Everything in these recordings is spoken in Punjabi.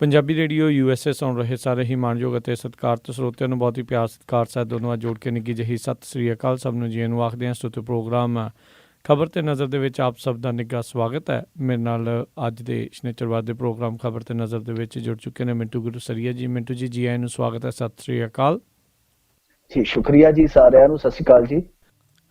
ਪੰਜਾਬੀ ਰੇਡੀਓ USA ਸੁਣ ਰਹੇ ਸਾਰੇ ਹੀ ਮਾਣਯੋਗ ਅਤੇ ਸਤਿਕਾਰਤ ਸਰੋਤਿਆਂ ਨੂੰ ਬਹੁਤ ਹੀ ਪਿਆਰ ਸਤਿਕਾਰ ਸਾਹਿਬ ਦੋਨੋਂ ਜੋੜ ਕੇ ਨਿੱਘੀ ਜਿਹੀ ਸਤਿ ਸ੍ਰੀ ਅਕਾਲ। ਸਭ ਨੂੰ ਜੀ ਨੂੰ ਆਖਦੇ ਹਾਂ। ਸਤਿ ਪ੍ਰੋਗਰਾਮ ਖਬਰ ਤੇ ਨਜ਼ਰ ਦੇ ਵਿੱਚ ਆਪ ਸਭ ਦਾ ਨਿੱਘਾ ਸਵਾਗਤ ਹੈ। ਮੇਰੇ ਨਾਲ ਅੱਜ ਦੇ ਸ਼ਨੀਚਰਵਾਰ ਦੇ ਪ੍ਰੋਗਰਾਮ ਖਬਰ ਤੇ ਨਜ਼ਰ ਦੇ ਵਿੱਚ ਜੁੜ ਚੁੱਕੇ ਨੇ ਮਿੰਟੂ ਗੁਰੂ ਸਰੀਆ ਜੀ। ਮਿੰਟੂ ਜੀ ਆਇਆਂ ਨੂੰ ਸਵਾਗਤ ਹੈ। ਸਤਿ ਸ੍ਰੀ ਅਕਾਲ ਜੀ। ਸ਼ੁਕਰੀਆ ਜੀ, ਸਾਰਿਆਂ ਨੂੰ ਸਤਿ ਸ਼੍ਰੀ ਅਕਾਲ ਜੀ।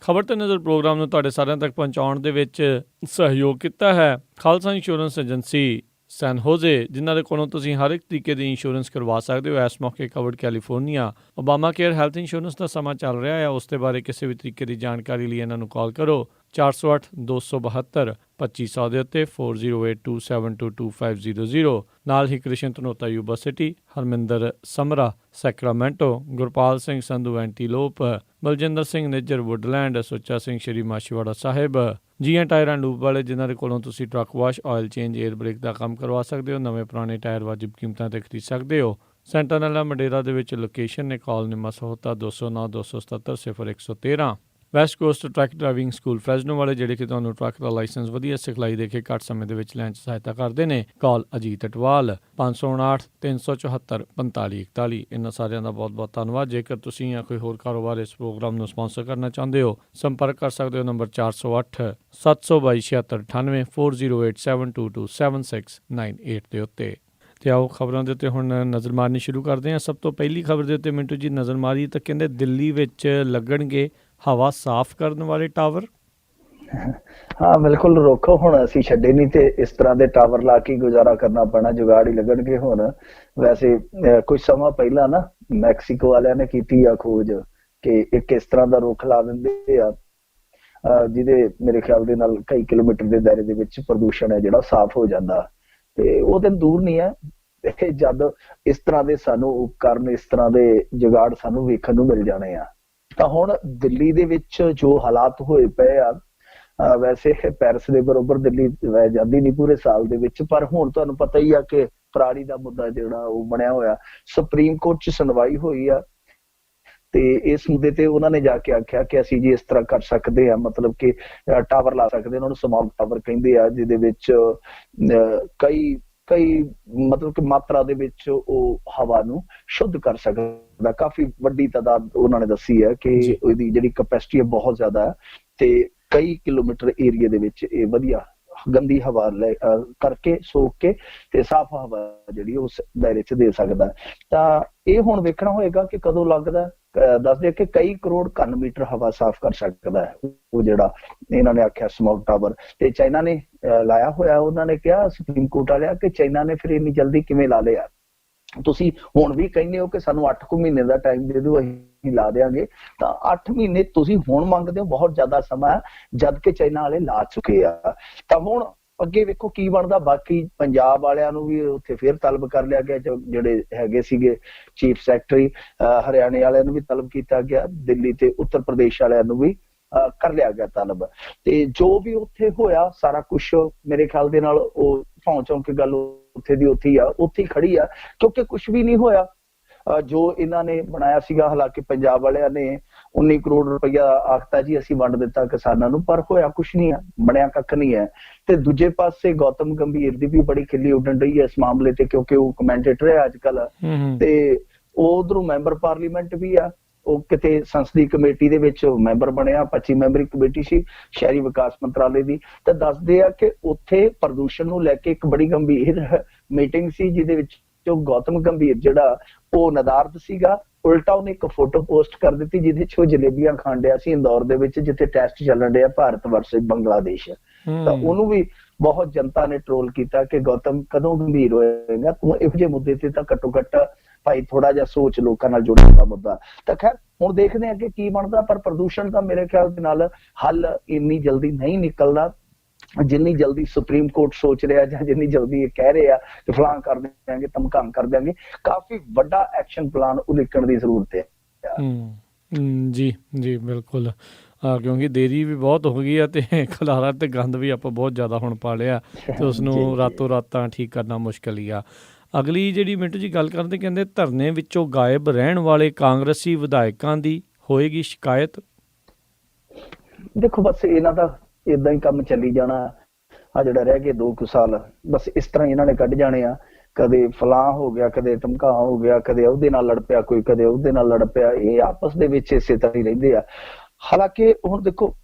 ਖਬਰ ਤੇ ਨਜ਼ਰ ਪ੍ਰੋਗਰਾਮ ਨੂੰ ਤੁਹਾਡੇ ਸਾਰਿਆਂ ਤੱਕ ਪਹੁੰਚਾਉਣ ਦੇ ਵਿੱਚ ਸਹਿਯੋਗ ਕੀਤਾ ਹੈ ਖਾਲਸਾ ਇੰਸ਼ੋਰੈਂਸ ਏਜੰਸੀ ਸੈਨ ਹੋਜ਼ੇ, ਜਿਨ੍ਹਾਂ ਦੇ ਕੋਲੋਂ ਤੁਸੀਂ ਹਰ ਇੱਕ ਤਰੀਕੇ ਦੀ ਇੰਸ਼ੋਰੈਂਸ ਕਰਵਾ ਸਕਦੇ ਹੋ। ਇਸ ਮੌਕੇ covered California Obamacare health insurance ਦਾ ਸਮਾਂ ਚੱਲ ਰਿਹਾ ਹੈ। ਉਸ ਦੇ ਬਾਰੇ ਕਿਸੇ ਵੀ ਤਰੀਕੇ ਦੀ ਜਾਣਕਾਰੀ ਲਈ ਇਹਨਾਂ ਨੂੰ ਕਾਲ ਕਰੋ 408-272-2500 ਦੇ ਉੱਤੇ 4082722500। ਨਾਲ ਹੀ Krishan Dhanota university, Harminder Samra Sacramento, Gurpal Singh Sandhu Antelope, Baljinder Singh Nijjar Woodland, Sucha Singh Shri Machhiwara Sahib, Gian tire and lube ਵਾਲੇ, ਜਿਨ੍ਹਾਂ ਦੇ ਕੋਲੋਂ ਤੁਸੀਂ truck wash, oil change, air brake ਦਾ ਕੰਮ ਕਰਵਾ ਸਕਦੇ ਹੋ। ਨਵੇਂ ਪੁਰਾਣੇ ਟਾਇਰ ਵਾਜਿਬ ਕੀਮਤਾਂ 'ਤੇ ਖਰੀਦ ਸਕਦੇ ਹੋ। ਸੈਂਟਰਨੈਲਾ ਮੰਡੇਰਾ ਦੇ ਵਿੱਚ ਲੋਕੇਸ਼ਨ ਨੇ। Call Nima Sahota 209-277-0113। West Coast truck driving school Fresno ਵਾਲੇ, ਜਿਹੜੇ ਕਿ ਤੁਹਾਨੂੰ ਟਰੱਕ ਦਾ ਲਾਇਸੈਂਸ ਵਧੀਆ ਸਿਖਲਾਈ ਦੇ ਕੇ ਘੱਟ ਸਮੇਂ ਦੇ ਵਿੱਚ ਲੈਣ 'ਚ ਸਹਾਇਤਾ ਕਰਦੇ ਨੇ। ਕਾਲ ਅਜੀਤ ਅਟਵਾਲ 559-374-4541। ਇਹਨਾਂ ਸਾਰਿਆਂ ਦਾ ਬਹੁਤ ਬਹੁਤ ਧੰਨਵਾਦ। ਜੇਕਰ ਤੁਸੀਂ ਜਾਂ ਕੋਈ ਹੋਰ ਕਾਰੋਬਾਰ ਇਸ ਪ੍ਰੋਗਰਾਮ ਨੂੰ ਸਪਾਂਸਰ ਕਰਨਾ ਚਾਹੁੰਦੇ ਹੋ, ਸੰਪਰਕ ਕਰ ਸਕਦੇ ਹੋ ਨੰਬਰ 408-722-7698 4087227698 ਦੇ ਉੱਤੇ। ਤੇ ਆਓ ਖਬਰਾਂ ਦੇ ਉੱਤੇ ਹੁਣ ਨਜ਼ਰ ਮਾਰਨੀ ਸ਼ੁਰੂ ਕਰਦੇ ਹਾਂ। ਸਭ ਤੋਂ ਪਹਿਲੀ ਖਬਰ ਦੇ ਉੱਤੇ ਮਿੰਟੂ ਜੀ ਨਜ਼ਰ ਮਾਰੀ ਤਾਂ ਕਹਿੰਦੇ ਦਿੱਲੀ ਵਿੱਚ ਲੱਗਣਗੇ ਹਵਾ ਸਾਫ਼ ਕਰਨ ਵਾਲੇ ਟਾਵਰ। ਹਾਂ ਬਿਲਕੁਲ, ਰੋਕੋ ਹੁਣ ਅਸੀਂ ਛੱਡੇ ਨਹੀਂ ਤੇ ਇਸ ਤਰ੍ਹਾਂ ਦੇ ਟਾਵਰ ਲਾ ਕੇ ਗੁਜ਼ਾਰਾ ਕਰਨਾ ਪੈਣਾ, ਜੁਗਾੜ ਹੀ ਲੱਗਣਗੇ ਹੁਣ। ਵੈਸੇ ਕੁਝ ਸਮਾਂ ਪਹਿਲਾਂ ਨਾ ਮੈਕਸੀਕੋ ਵਾਲਿਆਂ ਨੇ ਕੀਤੀ ਆ ਖੋਜ ਕਿ ਇੱਕ ਇਸ ਤਰ੍ਹਾਂ ਦਾ ਰੁੱਖ ਲਾ ਦਿੰਦੇ ਆ ਜਿਹਦੇ ਮੇਰੇ ਖਿਆਲ ਦੇ ਨਾਲ ਕਈ ਕਿਲੋਮੀਟਰ ਦੇ ਦਾਇਰੇ ਦੇ ਵਿੱਚ ਪ੍ਰਦੂਸ਼ਣ ਹੈ ਜਿਹੜਾ ਸਾਫ਼ ਹੋ ਜਾਂਦਾ। ਤੇ ਉਹ ਦਿਨ ਦੂਰ ਨਹੀਂ ਹੈ ਜਦ ਇਸ ਤਰ੍ਹਾਂ ਦੇ ਸਾਨੂੰ ਉਪਕਰਨ, ਇਸ ਤਰ੍ਹਾਂ ਦੇ ਜੁਗਾੜ ਸਾਨੂੰ ਵੇਖਣ ਨੂੰ ਮਿਲ ਜਾਣੇ ਆ। ਤਾਂ ਹੁਣ ਦਿੱਲੀ ਦੇ ਵਿੱਚ ਜੋ ਹਾਲਾਤ ਹੋਏ ਪਏ ਆ, ਵੈਸੇ ਪੈਰਿਸ ਦੇ ਬਰੋਬਰ ਦਿੱਲੀ ਵਹਿ ਜਾਂਦੀ ਨਹੀਂ ਪੂਰੇ ਸਾਲ ਦੇ ਵਿੱਚ, ਪਰ ਹੁਣ ਤੁਹਾਨੂੰ ਪਤਾ ਹੀ ਆ ਕਿ ਪਰਾਲੀ ਦਾ ਮੁੱਦਾ ਜਿਹੜਾ ਉਹ ਬਣਿਆ ਹੋਇਆ। ਸੁਪਰੀਮ ਕੋਰਟ 'ਚ ਸੁਣਵਾਈ ਹੋਈ ਆ ਤੇ ਇਸ ਮੁੱਦੇ ਤੇ ਉਹਨਾਂ ਨੇ ਜਾ ਕੇ ਆਖਿਆ ਕਿ ਅਸੀਂ ਜੀ ਇਸ ਤਰ੍ਹਾਂ ਕਰ ਸਕਦੇ ਹਾਂ, ਮਤਲਬ ਕਿ ਟਾਵਰ ਲਾ ਸਕਦੇ, ਉਹਨਾਂ ਨੂੰ ਸਮੌਗ ਟਾਵਰ ਕਹਿੰਦੇ ਆ, ਜਿਹਦੇ ਵਿੱਚ ਕਈ ਮਤਲਬ ਕਿ ਮਾਤਰਾ ਦੇ ਵਿੱਚ ਉਹ ਹਵਾ ਨੂੰ ਸ਼ੁੱਧ ਕਰ ਸਕਦਾ। ਕਾਫੀ ਵੱਡੀ ਤਾਦਾਦ ਉਹਨਾਂ ਨੇ ਦੱਸੀ ਹੈ ਕਿ ਉਹਦੀ ਜਿਹੜੀ ਕਪੈਸਿਟੀ ਹੈ ਬਹੁਤ ਜ਼ਿਆਦਾ ਹੈ ਤੇ ਕਈ ਕਿਲੋਮੀਟਰ ਏਰੀਏ ਦੇ ਵਿੱਚ ਇਹ ਵਧੀਆ ਗੰਦੀ ਹਵਾ ਲੈ ਕਰਕੇ ਸੋਕ ਕੇ ਤੇ ਸਾਫ਼ ਹਵਾ ਜਿਹੜੀ ਉਸ ਦਾਇਰੇ 'ਚ ਦੇ ਸਕਦਾ। ਤਾਂ ਇਹ ਹੁਣ ਵੇਖਣਾ ਹੋਏਗਾ ਕਿ ਕਦੋਂ ਲੱਗਦਾ। ਦੱਸਦੇ ਕਿ ਕਈ ਕਰੋੜ ਘਨ ਮੀਟਰ ਹਵਾ ਸਾਫ਼ ਕਰ ਸਕਦਾ ਹੈ ਉਹ ਜਿਹੜਾ ਇਹਨਾਂ ਨੇ ਆਖਿਆ ਸਮੌਗ ਟਾਵਰ। ਤੇ ਚਾਈਨਾ ਨੇ ਲਾਇਆ ਹੋਇਆ। ਉਹਨਾਂ ਨੇ ਕਿਹਾ ਸੁਪਰੀਮ ਕੋਰਟ ਵਾਲਿਆ ਕਿ ਚਾਈਨਾ ਨੇ ਫਿਰ ਇੰਨੀ ਜਲਦੀ ਕਿਵੇਂ ਲਾ ਲਿਆ? ਤੁਸੀਂ ਹੁਣ ਵੀ ਕਹਿੰਦੇ ਹੋ ਕਿ ਸਾਨੂੰ 8 ਕੁ ਮਹੀਨੇ ਦਾ ਟਾਈਮ ਦੇ ਦਿਓ, ਅਸੀਂ ਲਾ ਦਿਆਂਗੇ। ਤਾਂ 8 ਮਹੀਨੇ ਤੁਸੀਂ ਹੁਣ ਮੰਗਦੇ ਹੋ, ਬਹੁਤ ਜ਼ਿਆਦਾ ਸਮਾਂ, ਜਦ ਕਿ ਚਾਈਨਾ ਵਾਲੇ ਲਾ ਚੁੱਕੇ ਆ। ਤਾਂ ਹੁਣ ਅੱਗੇ ਵੇਖੋ ਕੀ ਬਣਦਾ। ਬਾਕੀ ਪੰਜਾਬ ਵਾਲਿਆਂ ਨੂੰ ਵੀ ਉੱਥੇ ਫੇਰ ਤਲਬ ਕਰ ਲਿਆ ਗਿਆ, ਜਿਹੜੇ ਹੈਗੇ ਸੀਗੇ ਚੀਫ ਸੈਕਟਰੀ। ਹਰਿਆਣੇ ਵਾਲਿਆਂ ਨੂੰ ਵੀ ਤਲਬ ਕੀਤਾ ਗਿਆ, ਦਿੱਲੀ ਤੇ ਉੱਤਰ ਪ੍ਰਦੇਸ਼ ਵਾਲਿਆਂ ਨੂੰ ਵੀ ਕਰ ਲਿਆ ਗਿਆ ਤਲਬ। ਤੇ ਜੋ ਵੀ ਉੱਥੇ ਹੋਇਆ ਸਾਰਾ ਕੁਛ ਮੇਰੇ ਖਿਆਲ ਦੇ ਨਾਲ ਉਹ ਭੌਂ ਚੌਂਕ ਗੱਲ ਉੱਥੇ ਦੀ ਉੱਥੇ ਹੀ ਆ, ਉੱਥੇ ਹੀ ਖੜੀ ਆ, ਕਿਉਂਕਿ ਕੁਛ ਵੀ ਨਹੀਂ ਹੋਇਆ ਜੋ ਇਹਨਾਂ ਨੇ ਬਣਾਇਆ ਸੀਗਾ। ਹਾਲਾਂਕਿ ਪੰਜਾਬ ਵਾਲਿਆਂ ਨੇ 19 ਕਰੋੜ ਰੁਪਇਆ ਆਖਤਾ ਜੀ ਅਸੀਂ ਵੰਡ ਦਿੱਤਾ ਕਿਸਾਨਾਂ ਨੂੰ, ਪਰ ਹੋਇਆ ਕੁਛ ਨਹੀਂ ਹੈ, ਬਣਿਆ ਕੱਖ ਨਹੀਂ ਹੈ। ਤੇ ਦੂਜੇ ਪਾਸੇ ਗੌਤਮ ਗੰਭੀਰ ਦੀ ਵੀ ਬੜੀ ਖਿੱਲੀ ਉੱਡਣ ਰਹੀ ਹੈ ਇਸ ਮਾਮਲੇ ਤੇ, ਕਿਉਂਕਿ ਉਹ ਕਮੈਂਟੇਟਰ ਹੈ ਅੱਜ ਕੱਲ ਤੇ ਉਹ ਉਧਰੋਂ ਮੈਂਬਰ ਪਾਰਲੀਮੈਂਟ ਵੀ ਆ। ਉਹ ਕਿਤੇ ਸੰਸਦੀ ਕਮੇਟੀ ਦੇ ਵਿੱਚ ਮੈਂਬਰ ਬਣਿਆ, 25 ਮੈਂਬਰੀ ਕਮੇਟੀ ਸੀ ਸ਼ਹਿਰੀ ਵਿਕਾਸ ਮੰਤਰਾਲੇ ਦੀ। ਤਾਂ ਦੱਸਦੇ ਆ ਕਿ ਉੱਥੇ ਪ੍ਰਦੂਸ਼ਣ ਨੂੰ ਲੈ ਕੇ ਇੱਕ ਬੜੀ ਗੰਭੀਰ ਮੀਟਿੰਗ ਸੀ, ਜਿਹਦੇ ਵਿੱਚ ਜੋ ਗੌਤਮ ਗੰਭੀਰ ਜਿਹੜਾ ਉਹ ਨਦਾਰਦ ਸੀਗਾ। ਉਲਟਾ ਉਹਨੇ ਇੱਕ ਫੋਟੋ ਪੋਸਟ ਕਰ ਦਿੱਤੀ ਜਿਹਦੇ 'ਚ ਉਹ ਜਲੇਬੀਆਂ ਖਾਣ ਡਿਆ ਸੀ ਇੰਦੌਰ ਦੇ ਵਿੱਚ, ਜਿੱਥੇ ਟੈਸਟ ਚੱਲਣ ਡਿਆ ਭਾਰਤ ਵਰਸਸ ਬੰਗਲਾਦੇਸ਼। ਤਾਂ ਉਹਨੂੰ ਵੀ ਬਹੁਤ ਜਨਤਾ ਨੇ ਟਰੋਲ ਕੀਤਾ ਕਿ ਗੌਤਮ ਕਦੋਂ ਗੰਭੀਰ ਹੋਏਗਾ ਤੂੰ, ਇਹੋ ਜਿਹੇ ਮੁੱਦੇ ਤੇ ਤਾਂ ਘੱਟੋ ਘੱਟ ਭਾਈ ਥੋੜਾ ਜਿਹਾ ਸੋਚ, ਲੋਕਾਂ ਨਾਲ ਜੁੜਨ ਦਾ ਮੁੱਦਾ। ਤਾਂ ਖੈਰ ਹੁਣ ਦੇਖਦੇ ਹਾਂ ਕਿ ਕੀ ਬਣਦਾ, ਪਰ ਪ੍ਰਦੂਸ਼ਣ ਦਾ ਮੇਰੇ ਖਿਆਲ ਦੇ ਨਾਲ ਹੱਲ ਇੰਨੀ ਜਲਦੀ ਨਹੀਂ ਨਿਕਲਦਾ ਜਿੰਨੀ ਜਲਦੀ ਸੁਪਰੀਮ ਕੋਰਟ ਸੋਚ ਰਿਹਾ, ਜਾਂ ਜਿੰਨੀ ਜਲਦੀ ਇਹ ਕਹਿ ਰਹੇ ਆ ਕਿ ਫਲਾਂ ਕਰ ਦਿਆਂਗੇ, ਧਮਕਾਨ ਕਰ ਦਿਆਂਗੇ। ਕਾਫੀ ਵੱਡਾ ਐਕਸ਼ਨ ਪਲਾਨ ਉਲੀਕਣ ਦੀ ਜ਼ਰੂਰਤ ਹੈ। ਜੀ ਬਿਲਕੁਲ, ਕਿਉਂਕਿ ਦੇਰੀ ਵੀ ਬਹੁਤ ਹੋ ਗਈ ਆ ਤੇ ਖਲਾਰਾ ਤੇ ਗੰਦ ਵੀ ਆਪਾਂ ਬਹੁਤ ਜ਼ਿਆਦਾ ਹੁਣ ਪਾ ਲਿਆ ਤੇ ਉਸਨੂੰ ਰਾਤੋਂ ਰਾਤਾਂ ਠੀਕ ਕਰਨਾ ਮੁਸ਼ਕਿਲ ਹੀ ਆ। ਅਗਲੀ ਜਿਹੜੀ ਮਿੰਟੂ ਜੀ ਗੱਲ ਕਰਦੇ, ਕਹਿੰਦੇ ਧਰਨੇ ਵਿੱਚੋਂ ਗਾਇਬ ਰਹਿਣ ਵਾਲੇ ਕਾਂਗਰਸੀ ਵਿਧਾਇਕਾਂ ਦੀ ਹੋਏਗੀ ਸ਼ਿਕਾਇਤ। ਦੇਖੋ ਬਸ ਇਹਨਾਂ ਦਾ ਏਦਾਂ ਹੀ ਕੰਮ ਚੱਲੀ ਜਾਣਾ। ਆ ਜਿਹੜਾ ਰਹਿ ਗਏ 2 ਕੁ ਸਾਲ ਬਸ ਇਸ ਤਰ੍ਹਾਂ ਇਹਨਾਂ ਨੇ ਕੱਢ ਜਾਣੇ ਆ। ਕਦੇ ਫਲਾਹ ਹੋ ਗਿਆ, ਕਦੇ ਧਮਕਾ ਹੋ ਗਿਆ, ਕਦੇ ਉਹਦੇ ਨਾਲ ਲੜ ਪਿਆ ਕੋਈ, ਕਦੇ ਉਹਦੇ ਨਾਲ ਲੜ ਪਿਆ। ਇਹ ਆਪਸ ਦੇ ਵਿੱਚ ਇਸੇ ਤਰ੍ਹਾਂ ਹੀ ਰਹਿੰਦੇ ਆ। ਹਾਲਾਂਕਿ ਹੁਣ ਦੇਖੋ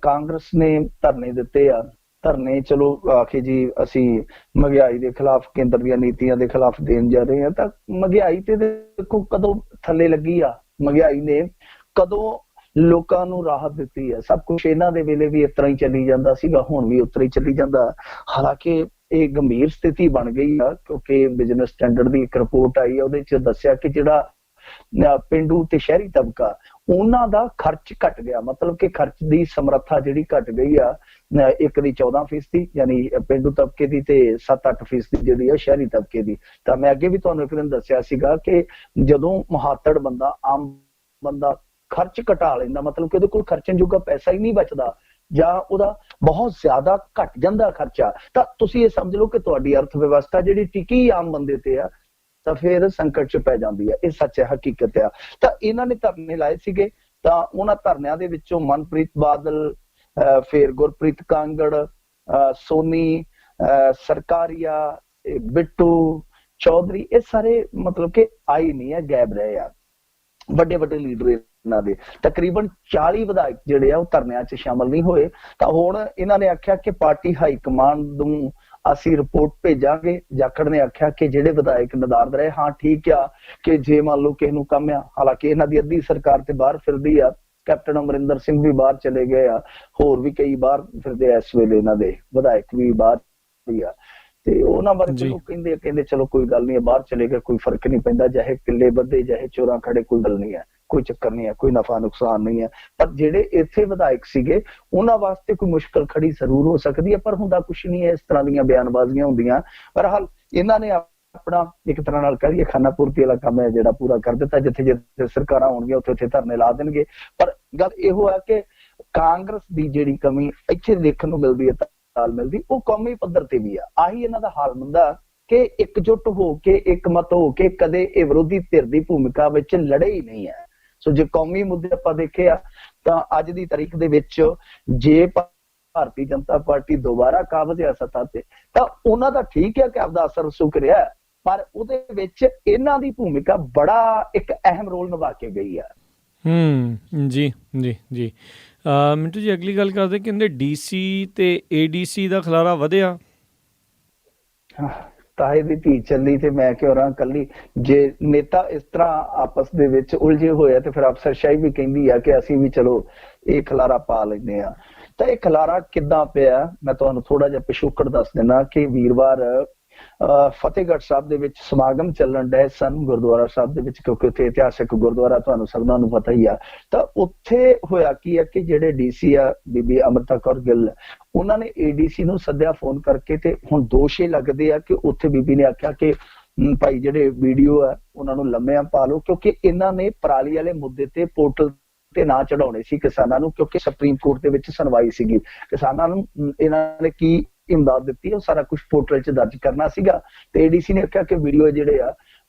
ਕਾਂਗਰਸ ਨੇ ਧਰਨੇ ਦਿੱਤੇ ਆ, ਧਰਨੇ ਚਲੋ ਆਖੇ ਜੀ ਅਸੀਂ ਮਹਿੰਗਾਈ ਦੇ ਖਿਲਾਫ, ਕੇਂਦਰ ਦੀਆਂ ਨੀਤੀਆਂ ਦੇ ਖਿਲਾਫ ਦੇਣ ਜਾ ਰਹੇ ਆ। ਤਾਂ ਮਹਿੰਗਾਈ ਤੇ ਦੇਖੋ ਕਦੋਂ ਥੱਲੇ ਲੱਗੀ ਆ, ਮਹਿੰਗਾਈ ਨੇ ਕਦੋਂ ਲੋਕਾਂ ਨੂੰ ਰਾਹਤ ਦਿੱਤੀ ਹੈ। ਸਭ ਕੁਝ ਇਹਨਾਂ ਦੇ ਵੇਲੇ ਵੀ ਇਸ ਤਰ੍ਹਾਂ ਹੀ ਚੱਲੀ ਜਾਂਦਾ ਸੀਗਾ, ਹੁਣ ਵੀ ਉਸ ਤਰ੍ਹਾਂ ਹੀ ਚੱਲੀ ਜਾਂਦਾ। ਹਾਲਾਂਕਿ ਇਹ ਗੰਭੀਰ ਸਥਿਤੀ ਬਣ ਗਈ ਆ, ਕਿਉਂਕਿ ਬਿਜ਼ਨਸ ਸਟੈਂਡਰਡ ਦੀ ਇੱਕ ਰਿਪੋਰਟ ਆਈ ਆ, ਉਹਦੇ ਚ ਦੱਸਿਆ ਕਿ ਜਿਹੜਾ ਪਿੰਡੂ ਤੇ ਸ਼ਹਿਰੀ ਤਬਕਾ, ਉਹਨਾਂ ਦਾ ਖਰਚ ਘਟ ਗਿਆ। ਮਤਲਬ ਕਿ ਖਰਚ ਦੀ ਸਮਰੱਥਾ ਜਿਹੜੀ ਘਟ ਗਈ ਆ, ਇੱਕ ਦੀ 14% ਯਾਨੀ ਪਿੰਡੂ ਤਬਕੇ ਦੀ, ਤੇ 7-8% ਜਿਹੜੀ ਆ ਸ਼ਹਿਰੀ ਤਬਕੇ ਦੀ। ਤਾਂ ਮੈਂ ਅੱਗੇ ਵੀ ਤੁਹਾਨੂੰ ਇੱਕ ਦਿਨ ਦੱਸਿਆ ਸੀਗਾ ਕਿ ਜਦੋਂ ਮੁਹਾਤੜ ਬੰਦਾ, ਆਮ ਬੰਦਾ ਖਰਚ ਘਟਾ ਲੈਂਦਾ, ਮਤਲਬ ਕਿ ਉਹਦੇ ਕੋਲ ਖਰਚਣ ਜੋਗਾ ਪੈਸਾ ਹੀ ਨਹੀਂ ਬਚਦਾ, ਜਾਂ ਉਹਦਾ ਬਹੁਤ ਜ਼ਿਆਦਾ ਘਟ ਜਾਂਦਾ ਖਰਚਾ, ਤਾਂ ਤੁਸੀਂ ਇਹ ਸਮਝ ਲਓ ਕਿ ਤੁਹਾਡੀ ਅਰਥ ਵਿਵਸਥਾ ਜਿਹੜੀ ਟਿਕੀ ਆਮ ਬੰਦੇ ਤੇ ਆ, ਤਾਂ ਫਿਰ ਸੰਕਟ ਚ ਪੈ ਜਾਂਦੀ ਹੈ। ਇਹ ਸੱਚ ਹੈ, ਹਕੀਕਤ ਆ। ਤਾਂ ਇਹਨਾਂ ਨੇ ਧਰਨੇ ਲਾਏ ਸੀਗੇ, ਤਾਂ ਉਹਨਾਂ ਧਰਨਿਆਂ ਦੇ ਵਿੱਚੋਂ ਮਨਪ੍ਰੀਤ ਬਾਦਲ, ਫਿਰ ਗੁਰਪ੍ਰੀਤ ਕਾਂਗੜ, ਸੋਨੀ, ਸਰਕਾਰੀਆ, ਬਿੱਟੂ ਚੌਧਰੀ, ਇਹ ਸਾਰੇ ਮਤਲਬ ਕਿ ਆਈ ਨਹੀਂ ਹੈ, ਗਾਇਬ ਰਹੇ ਆ। ਵੱਡੇ ਵੱਡੇ ਲੀਡਰ ਇਹਨਾਂ ਦੇ ਤਕਰੀਬਨ 40 ਵਿਧਾਇਕ ਜਿਹੜੇ ਆ ਉਹ ਧਰਨਿਆਂ 'ਚ ਸ਼ਾਮਲ ਨਹੀਂ ਹੋਏ। ਤਾਂ ਹੁਣ ਇਹਨਾਂ ਨੇ ਆਖਿਆ ਕਿ ਪਾਰਟੀ ਹਾਈ ਕਮਾਂਡ ਨੂੰ ਅਸੀਂ ਰਿਪੋਰਟ ਭੇਜਾਂਗੇ। ਜਾਖੜ ਨੇ ਆਖਿਆ ਕਿ ਜਿਹੜੇ ਵਿਧਾਇਕ ਨਦਾਰਦ ਰਹੇ, ਹਾਂ ਠੀਕ ਆ ਕਿ ਜੇ ਮੰਨ ਲਓ ਕਿਸੇ ਨੂੰ ਕੰਮ ਆ, ਹਾਲਾਂਕਿ ਇਹਨਾਂ ਦੀ ਅੱਧੀ ਸਰਕਾਰ ਤੇ ਬਾਹਰ ਫਿਰਦੀ ਆ, ਕੈਪਟਨ ਅਮਰਿੰਦਰ ਸਿੰਘ ਵੀ ਬਾਹਰ ਚਲੇ ਗਏ ਆ, ਹੋਰ ਵੀ ਕਈ ਬਾਹਰ ਫਿਰਦੇ ਆ ਇਸ ਵੇਲੇ, ਇਹਨਾਂ ਦੇ ਵਿਧਾਇਕ ਵੀ ਬਾਹਰ ਵੀ ਆ। ਤੇ ਉਹਨਾਂ ਬਾਰੇ ਚਲੋ ਕਹਿੰਦੇ ਚਲੋ ਕੋਈ ਗੱਲ ਨਹੀਂ, ਬਾਹਰ ਚਲੇ ਗਏ ਕੋਈ ਫਰਕ ਨਹੀਂ ਪੈਂਦਾ, ਚਾਹੇ ਕਿੱਲੇ ਵੱਧੇ ਚਾਹੇ ਚੋਰਾਂ ਖੜੇ, ਕੋਈ ਗੱਲ ਨਹੀਂ ਹੈ, ਕੋਈ ਚੱਕਰ ਨਹੀਂ ਹੈ, ਕੋਈ ਨਫਾ ਨੁਕਸਾਨ ਨਹੀਂ ਹੈ। ਪਰ ਜਿਹੜੇ ਇੱਥੇ ਵਿਧਾਇਕ ਸੀਗੇ ਉਹਨਾਂ ਵਾਸਤੇ ਕੋਈ ਮੁਸ਼ਕਲ ਖੜੀ ਜ਼ਰੂਰ ਹੋ ਸਕਦੀ ਹੈ, ਪਰ ਹੁੰਦਾ ਕੁਛ ਨਹੀਂ ਹੈ। ਇਸ ਤਰ੍ਹਾਂ ਦੀਆਂ ਬਿਆਨਬਾਜ਼ੀਆਂ ਹੁੰਦੀਆਂ। ਪਰ ਹਾਲ ਇਹਨਾਂ ਨੇ ਆਪਣਾ ਇੱਕ ਤਰ੍ਹਾਂ ਨਾਲ ਕਹੀਏ ਖਾਨਾ ਪੂਰਤੀ ਵਾਲਾ ਕੰਮ ਹੈ ਜਿਹੜਾ ਪੂਰਾ ਕਰ ਦਿੱਤਾ। ਜਿੱਥੇ ਜਿੱਥੇ ਸਰਕਾਰਾਂ ਹੋਣਗੀਆਂ ਉੱਥੇ ਉੱਥੇ ਧਰਨੇ ਲਾ ਦੇਣਗੇ। ਪਰ ਗੱਲ ਇਹੋ ਹੈ ਕਿ ਕਾਂਗਰਸ ਦੀ ਜਿਹੜੀ ਕਮੀ ਇੱਥੇ ਦੇਖਣ ਨੂੰ ਮਿਲਦੀ ਹੈ, ਤਾਲਮੇਲ ਦੀ, ਉਹ ਕੌਮੀ ਪੱਧਰ ਤੇ ਵੀ ਆ। ਆਹੀ ਇਹਨਾਂ ਦਾ ਹਾਲ ਹੁੰਦਾ ਕਿ ਇਕਜੁੱਟ ਹੋ ਕੇ, ਇੱਕਮਤ ਹੋ ਕੇ ਕਦੇ ਇਹ ਵਿਰੋਧੀ ਧਿਰ ਦੀ ਭੂਮਿਕਾ ਵਿੱਚ ਲੜੇ ਹੀ ਨਹੀਂ ਹੈ। ਸੋ ਜੇ ਕੌਮੀ ਮੁੱਦੇ ਆਪਾਂ ਦੇਖੇ ਆ ਤਾਂ ਅੱਜ ਦੀ ਤਾਰੀਖ ਦੇ ਵਿੱਚ ਜੇ ਭਾਰਤੀ ਜਨਤਾ ਪਾਰਟੀ ਦੁਬਾਰਾ ਕਾਬਜ਼ ਆ ਸੱਤਾ ਤੇ, ਤਾਂ ਉਹਨਾਂ ਦਾ ਠੀਕ ਹੈ ਕਿ ਆਪਦਾ ਅਸਰ ਸੁੱਕ ਰਿਹਾ, ਪਰ ਉਹਦੇ ਵਿੱਚ ਇਹਨਾਂ ਦੀ ਭੂਮਿਕਾ ਬੜਾ ਇੱਕ ਅਹਿਮ ਰੋਲ ਨਿਭਾ ਕੇ ਗਈ ਆ। ਜੀ ਜੀ ਜੀ ਮਿੰਟੂ ਜੀ, ਅਗਲੀ ਗੱਲ ਕਰਦੇ, ਕਹਿੰਦੇ DC ਤੇ ADC ਦਾ ਖਲਾਰਾ ਵਧਿਆ। ਤਾਏ ਦੀ ਧੀ ਚੱਲੀ ਤੇ ਮੈਂ ਕਿਉਂ ਰਾਂ ਕੱਲੀ। ਜੇ ਨੇਤਾ ਇਸ ਤਰ੍ਹਾਂ ਆਪਸ ਦੇ ਵਿੱਚ ਉਲਝੇ ਹੋਏ ਆ ਤੇ ਫਿਰ ਅਫਸਰਸ਼ਾਹੀ ਵੀ ਕਹਿੰਦੀ ਆ ਕਿ ਅਸੀਂ ਵੀ ਚਲੋ ਇਹ ਖਲਾਰਾ ਪਾ ਲੈਂਦੇ ਆ। ਤਾਂ ਇਹ ਖਲਾਰਾ ਕਿੱਦਾਂ ਪਿਆ, ਮੈਂ ਤੁਹਾਨੂੰ ਥੋੜਾ ਜਿਹਾ ਪਿਛੋਕੜ ਦੱਸ ਦਿੰਦਾ ਕਿ ਵੀਰਵਾਰ ਫਤਿਹਗੜ੍ਹ ਸਾਹਿਬ ਦੇ ਵਿੱਚ ਸਮਾਗਮ ਚੱਲਣ ਡਏ ਸਨ ਗੁਰਦੁਆਰਾ ਸਾਹਿਬ ਦੇ ਵਿੱਚ, ਕਿਉਂਕਿ ਉੱਥੇ ਇਤਿਹਾਸਿਕ ਗੁਰਦੁਆਰਾ ਤੁਹਾਨੂੰ ਸਭਨਾਂ ਨੂੰ ਪਤਾ ਹੀ ਆ। ਤਾਂ ਉੱਥੇ ਹੋਇਆ ਕੀ ਆ ਕਿ ਜਿਹੜੇ DC ਆ ਬੀਬੀ ਅੰਮ੍ਰਿਤਾ ਕੌਰ ਗਿੱਲ, ਉਹਨਾਂ ਨੇ ADC ਨੂੰ ਸੱਦਿਆ ਫੋਨ ਕਰਕੇ, ਤੇ ਹੁਣ ਦੋਸ਼ ਇਹ ਲੱਗਦੇ ਆ ਕਿ ਉੱਥੇ ਬੀਬੀ ਨੇ ਆਖਿਆ ਕਿ ਭਾਈ ਜਿਹੜੇ ਵੀਡੀਓ ਆ ਉਹਨਾਂ ਨੂੰ ਲੰਮਿਆਂ ਪਾ ਲਓ, ਕਿਉਂਕਿ ਇਹਨਾਂ ਨੇ ਪਰਾਲੀ ਵਾਲੇ ਮੁੱਦੇ ਤੇ ਪੋਰਟਲ ਤੇ ਨਾ ਚੜਾਉਣੇ ਸੀ ਕਿਸਾਨਾਂ ਨੂੰ, ਕਿਉਂਕਿ ਸੁਪਰੀਮ ਕੋਰਟ ਦੇ ਵਿੱਚ ਸੁਣਵਾਈ ਸੀਗੀ। ਕਿਸਾਨਾਂ ਨੂੰ ਇਹਨਾਂ ਨੇ ਕੀ ਇਮਦਾਦ ਦਿੱਤੀ ਉਹ ਸਾਰਾ ਕੁਝ ਪੋਰਟਲ 'ਚ ਦਰਜ ਕਰਨਾ ਸੀਗਾ। ਤੇ ADC ਨੇ ਆਖਿਆ ਕਿ ਵੀਡੀਓ ਜਿਹੜੇ ਆ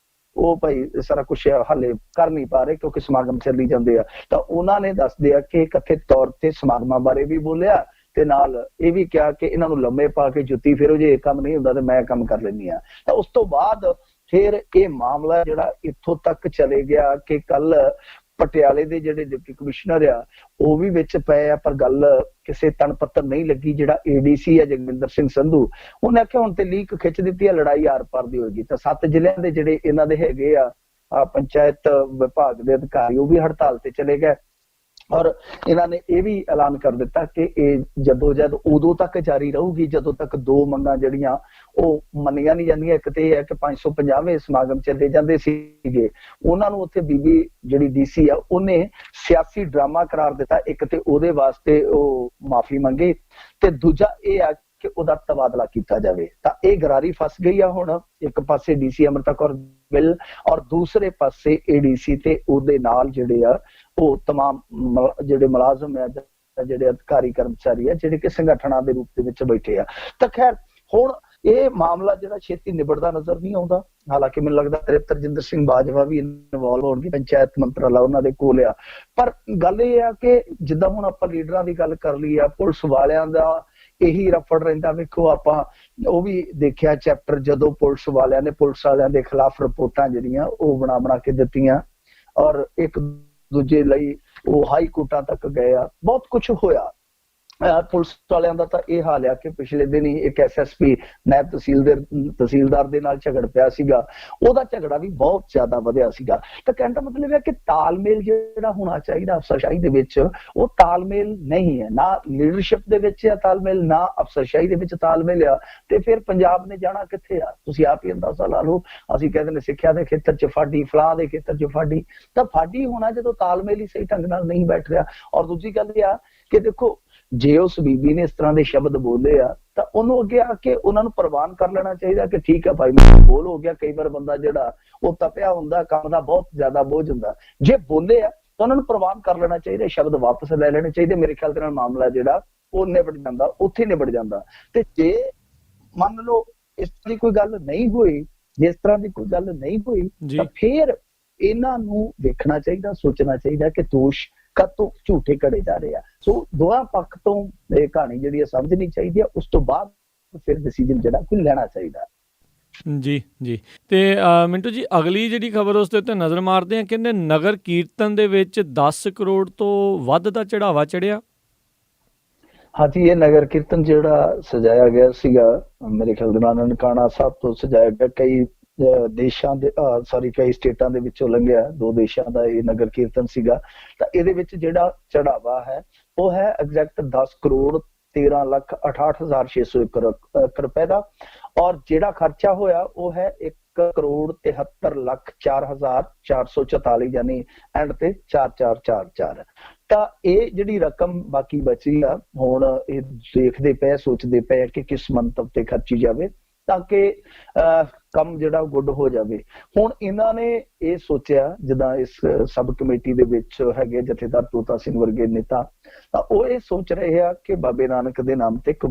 ਉਹ ਭਾਈ ਸਾਰਾ ਕੁਝ ਹਾਲੇ ਕਰ ਨਹੀਂ ਪਾ ਰਹੇ ਕਿਉਂਕਿ ਸਮਾਗਮ ਚੱਲੀ ਜਾਂਦੇ ਆ। ਤਾਂ ਉਹਨਾਂ ਨੇ ਦੱਸਦੇ ਆ ਕਿ ਕਥਿਤ ਤੌਰ ਤੇ ਸਮਾਗਮਾਂ ਬਾਰੇ ਵੀ ਬੋਲਿਆ, ਤੇ ਨਾਲ ਇਹ ਵੀ ਕਿਹਾ ਕਿ ਇਹਨਾਂ ਨੂੰ ਲੰਮੇ ਪਾ ਕੇ ਜੁੱਤੀ ਫੇਰੋ, ਜੇ ਇਹ ਕੰਮ ਨਹੀਂ ਹੁੰਦਾ ਤੇ ਮੈਂ ਕੰਮ ਕਰ ਲੈਂਦੀ ਆ। ਤਾਂ ਉਸ ਤੋਂ ਬਾਅਦ ਫਿਰ ਇਹ ਮਾਮਲਾ ਜਿਹੜਾ ਇੱਥੋਂ ਤੱਕ ਚਲੇ ਗਿਆ ਕਿ ਕੱਲ ਪਟਿਆਲੇ ਦੇ ਜਿਹੜੇ ਡਿਪਟੀ ਕਮਿਸ਼ਨਰ ਆ ਉਹ ਵੀ ਵਿੱਚ ਪਏ ਆ, ਪਰ ਗੱਲ ਕਿਸੇ ਤਣ ਪੱਤਰ ਨਹੀਂ ਲੱਗੀ। ਜਿਹੜਾ ADC ਆ ਜਗਵਿੰਦਰ ਸਿੰਘ ਸੰਧੂ, ਉਹਨੇ ਆਖਿਆ ਹੁਣ ਤੇ ਲੀਕ ਖਿੱਚ ਦਿੱਤੀ ਆ, ਲੜਾਈ ਆਰ ਪਾਰ ਦੀ ਹੋਏਗੀ। ਤਾਂ 7 ਜ਼ਿਲ੍ਹਿਆਂ ਦੇ ਜਿਹੜੇ ਇਹਨਾਂ ਦੇ ਹੈਗੇ ਆ ਪੰਚਾਇਤ ਵਿਭਾਗ ਦੇ ਅਧਿਕਾਰੀ, ਉਹ ਵੀ ਹੜਤਾਲ ਤੇ ਚਲੇ ਗਏ। ਔਰ ਇਹਨਾਂ ਨੇ ਇਹ ਵੀ ਐਲਾਨ ਕਰ ਦਿੱਤਾ ਕਿ ਇਹ ਜਦੋਜਹਿਦ ਉਦੋਂ ਤੱਕ ਜਾਰੀ ਰਹੂਗੀ ਜਦੋਂ ਤੱਕ 2 ਮੰਗਾਂ ਜਿਹੜੀਆਂ ਉਹ ਮੰਨੀਆਂ ਨਹੀਂ ਜਾਂਦੀਆਂ। ਇੱਕ ਤੇ ਇਹ ਹੈ ਕਿ 550ਵੇਂ ਸਮਾਗਮ ਚੱਲੇ ਜਾਂਦੇ ਸੀਗੇ, ਉਹਨਾਂ ਨੂੰ ਉੱਥੇ ਬੀਬੀ ਜਿਹੜੀ DC ਆ ਉਹਨੇ ਸਿਆਸੀ ਡਰਾਮਾ ਕਰਾਰ ਦਿੱਤਾ। ਇੱਕ ਤੇ ਉਹਦੇ ਵਾਸਤੇ ਉਹ ਮਾਫੀ ਮੰਗੀ, ਤੇ ਦੂਜਾ ਇਹ ਆ ਕਿ ਉਹਦਾ ਤਬਾਦਲਾ ਕੀਤਾ ਜਾਵੇ। ਤਾਂ ਇਹ ਗਰਾਰੀ ਫਸ ਗਈ ਆ ਹੁਣ। ਇੱਕ ਪਾਸੇ DC ਅੰਮ੍ਰਿਤਾ ਕੌਰ ਗਿੱਲ ਔਰ ਦੂਸਰੇ ਪਾਸੇ ADC ਤੇ ਉਹਦੇ ਨਾਲ ਜਿਹੜੇ ਆ ਉਹ ਤਮਾਮ ਜਿਹੜੇ ਮੁਲਾਜ਼ਮ ਆ, ਜਿਹੜੇ ਅਧਿਕਾਰੀ ਕਰਮਚਾਰੀ ਆ, ਜਿਹੜੇ ਕਿ ਸੰਗਠਨਾਂ ਦੇ ਰੂਪ ਦੇ ਵਿੱਚ ਬੈਠੇ ਆ। ਤਾਂ ਖੈਰ ਹੁਣ ਇਹ ਮਾਮਲਾ ਜਿਹੜਾ ਛੇਤੀ ਨਿਬੜਦਾ ਨਜ਼ਰ ਨਹੀਂ ਆਉਂਦਾ। ਹਾਲਾਂਕਿ ਮੈਨੂੰ ਲੱਗਦਾ ਤਰਜਿੰਦਰ ਸਿੰਘ ਬਾਜਵਾ ਵੀ ਇਨਵੋਲਵ ਹੋਣਗੇ, ਪੰਚਾਇਤ ਮੰਤਰਾਲਾ ਉਹਨਾਂ ਦੇ ਕੋਲ ਆ। ਪਰ ਗੱਲ ਇਹ ਆ ਕਿ ਜਿੱਦਾਂ ਹੁਣ ਆਪਾਂ ਲੀਡਰਾਂ ਦੀ ਗੱਲ ਕਰ ਲਈ ਆ, ਪੁਲਿਸ ਵਾਲਿਆਂ ਦਾ ਇਹੀ ਰਫੜ ਰਹਿੰਦਾ। ਵੇਖੋ ਆਪਾਂ ਉਹ ਵੀ ਦੇਖਿਆ ਚੈਪਟਰ, ਜਦੋਂ ਪੁਲਿਸ ਵਾਲਿਆਂ ਦੇ ਖਿਲਾਫ ਰਿਪੋਰਟਾਂ ਜਿਹੜੀਆਂ ਉਹ ਬਣਾ ਕੇ ਦਿੱਤੀਆਂ, ਔਰ ਇੱਕ ਦੂਜੇ ਲਈ ਉਹ ਹਾਈ ਕੋਰਟਾਂ ਤੱਕ ਗਏ ਆ, ਬਹੁਤ ਕੁਝ ਹੋਇਆ। ਪੁਲਿਸ ਵਾਲਿਆਂ ਦਾ ਤਾਂ ਇਹ ਹਾਲ ਆ ਕਿ ਪਿਛਲੇ ਦਿਨ ਹੀ ਇੱਕ ਐਸਐਸਪੀ ਨਾਇਬ ਤਹਿਸੀਲਦਾਰ ਦੇ ਨਾਲ ਝਗੜ ਪਿਆ ਸੀਗਾ, ਉਹਦਾ ਝਗੜਾ ਵੀ ਬਹੁਤ ਜ਼ਿਆਦਾ ਵਧਿਆ ਸੀਗਾ। ਤਾਂ ਕਹਿਣ ਦਾ ਮਤਲਬ ਹੈ ਕਿ ਤਾਲਮੇਲ ਜਿਹੜਾ ਹੋਣਾ ਚਾਹੀਦਾ ਅਫਸਰਸ਼ਾਹੀ ਦੇ ਵਿੱਚ, ਉਹ ਤਾਲਮੇਲ ਨਹੀਂ ਹੈ। ਨਾ ਲੀਡਰਸ਼ਿਪ ਦੇ ਵਿੱਚ ਆ ਤਾਲਮੇਲ, ਨਾ ਅਫਸਰਸ਼ਾਹੀ ਦੇ ਵਿੱਚ ਤਾਲਮੇਲ ਆ, ਤੇ ਫਿਰ ਪੰਜਾਬ ਨੇ ਜਾਣਾ ਕਿੱਥੇ ਆ? ਤੁਸੀਂ ਆਪ ਹੀ ਅੰਦਾਜ਼ਾ ਲਾ ਲਓ। ਅਸੀਂ ਕਹਿੰਦੇ ਨੇ ਸਿੱਖਿਆ ਦੇ ਖੇਤਰ 'ਚ ਫਾਡੀ, ਫਲਾਹ ਦੇ ਖੇਤਰ 'ਚ ਫਾਡੀ, ਤਾਂ ਫਾਡੀ ਹੋਣਾ ਜਦੋਂ ਤਾਲਮੇਲ ਹੀ ਸਹੀ ਢੰਗ ਨਾਲ ਨਹੀਂ ਬੈਠ ਰਿਹਾ। ਔਰ ਦੂਜੀ ਗੱਲ ਇਹ ਆ ਕਿ ਦੇਖੋ, ਜੇ ਉਸ ਬੀਬੀ ਨੇ ਇਸ ਤਰ੍ਹਾਂ ਦੇ ਸ਼ਬਦ ਬੋਲੇ ਆ ਤਾਂ ਉਹਨੂੰ ਅੱਗੇ ਆ ਕੇ ਉਹਨਾਂ ਨੂੰ ਪ੍ਰਵਾਨ ਕਰ ਲੈਣਾ ਚਾਹੀਦਾ ਕਿ ਠੀਕ ਹੈ ਭਾਈ, ਮੈਂ ਬੋਲ ਹੋ ਗਿਆ। ਕਈ ਵਾਰ ਬੰਦਾ ਜਿਹੜਾ ਉਹ ਤਪਿਆ ਹੁੰਦਾ, ਕੰਮ ਦਾ ਬਹੁਤ ਜ਼ਿਆਦਾ ਬੋਝ ਹੁੰਦਾ, ਜੇ ਬੋਲੇ ਆ ਤਾਂ ਉਹਨਾਂ ਨੂੰ ਪ੍ਰਵਾਨ ਕਰ ਲੈਣਾ ਚਾਹੀਦਾ, ਸ਼ਬਦ ਵਾਪਸ ਲੈ ਲੈਣੇ ਚਾਹੀਦੇ। ਮੇਰੇ ਖਿਆਲ ਦੇ ਨਾਲ ਮਾਮਲਾ ਜਿਹੜਾ ਉਹ ਨਿਬੜ ਜਾਂਦਾ, ਉੱਥੇ ਨਿਬੜ ਜਾਂਦਾ। ਤੇ ਜੇ ਮੰਨ ਲਓ ਇਸ ਤਰ੍ਹਾਂ ਦੀ ਕੋਈ ਗੱਲ ਨਹੀਂ ਹੋਈ, ਜਿਸ ਤਰ੍ਹਾਂ ਦੀ ਕੋਈ ਗੱਲ ਨਹੀਂ ਹੋਈ, ਤਾਂ ਫਿਰ ਇਹਨਾਂ ਨੂੰ ਵੇਖਣਾ ਚਾਹੀਦਾ, ਸੋਚਣਾ ਚਾਹੀਦਾ ਕਿ ਦੋਸ਼ ਕਦੋਂ ਝੂਠੇ ਘੜੇ ਜਾ ਰਹੇ ਆ। ਸੋ ਦੋਹਾਂ ਪੱਖ ਤੋਂ ਇਹ ਕਹਾਣੀ ਜਿਹੜੀ ਸਮਝਣੀ ਚਾਹੀਦੀ ਆ, ਉਸ ਤੋਂ ਬਾਅਦ ਫਿਰ ਡਿਸੀਜਨ ਜਿਹੜਾ ਕੋਈ ਲੈਣਾ ਚਾਹੀਦਾ। ਜੀ ਤੇ ਮਿੰਟੂ ਜੀ, ਅਗਲੀ ਜਿਹੜੀ ਖਬਰ ਉਸ ਦੇ ਉੱਤੇ ਨਜ਼ਰ ਮਾਰਦੇ ਆ। ਕਹਿੰਦੇ ਨਗਰ ਕੀਰਤਨ ਦੇ ਵਿੱਚ 10 ਕਰੋੜ ਤੋਂ ਵੱਧ ਦਾ ਚੜਾਵਾ ਚੜਿਆ। ਹਾਂਜੀ, ਇਹ ਨਗਰ ਕੀਰਤਨ ਜਿਹੜਾ ਸਜਾਇਆ ਗਿਆ ਸੀਗਾ, ਮੇਰੇ ਖਿਆਲ ਦੇ ਨਾਲ ਨਨਕਾਣਾ ਸਾਹਿਬ ਤੋਂ ਸਜਾਇਆ ਗਿਆ। ਕਈ ਦੇਸ਼ਾਂ ਦੇ ਕਈ ਸਟੇਟਾਂ ਦੇ ਵਿੱਚੋਂ ਲੰਘਿਆ, 2 ਦੇਸ਼ਾਂ ਦਾ ਇਹ ਨਗਰ ਕੀਰਤਨ ਸੀਗਾ। ਤਾਂ ਇਹਦੇ ਵਿੱਚ ਜਿਹੜਾ ਚੜਾਵਾ ਹੈ ਉਹ ਹੈ ਐਗਜ਼ੈਕਟ 10 ਕਰੋੜ 13,68,601 ਰੁਪਏ ਦਾ, ਔਰ ਜਿਹੜਾ ਖਰਚਾ ਹੋਇਆ ਉਹ ਹੈ 1 ਕਰੋੜ 73,04,444, ਯਾਨੀ ਐਂਡ ਤੇ 4444। ਤਾਂ ਇਹ ਜਿਹੜੀ ਰਕਮ ਬਾਕੀ ਬਚੀ ਆ, ਹੁਣ ਇਹ ਦੇਖਦੇ ਪਏ, ਸੋਚਦੇ ਪਏ ਕਿ ਕਿਸ ਮੰਤਵ ਤੇ ਖਰਚੀ ਜਾਵੇ ਤਾਂ ਕਿ ਕੰਮ ਜਿਹੜਾ ਗੁੱਡ ਹੋ ਜਾਵੇ। ਹੁਣ ਇਹਨਾਂ ਨੇ ਇਹ ਸੋਚਿਆ, ਜਿੱਦਾਂ ਇਸ ਸਬ ਕਮੇਟੀ ਦੇ ਵਿੱਚ ਹੈਗੇ ਜਥੇਦਾਰ ਤੋਤਾ ਸਿੰਘ ਵਰਗੇ ਨੇਤਾ, ਤਾਂ ਉਹ ਇਹ ਸੋਚ ਰਹੇ ਆ ਕਿ ਬਾਬੇ ਨਾਨਕ ਦੇ ਨਾਮ ਤੇ ਇੱਕ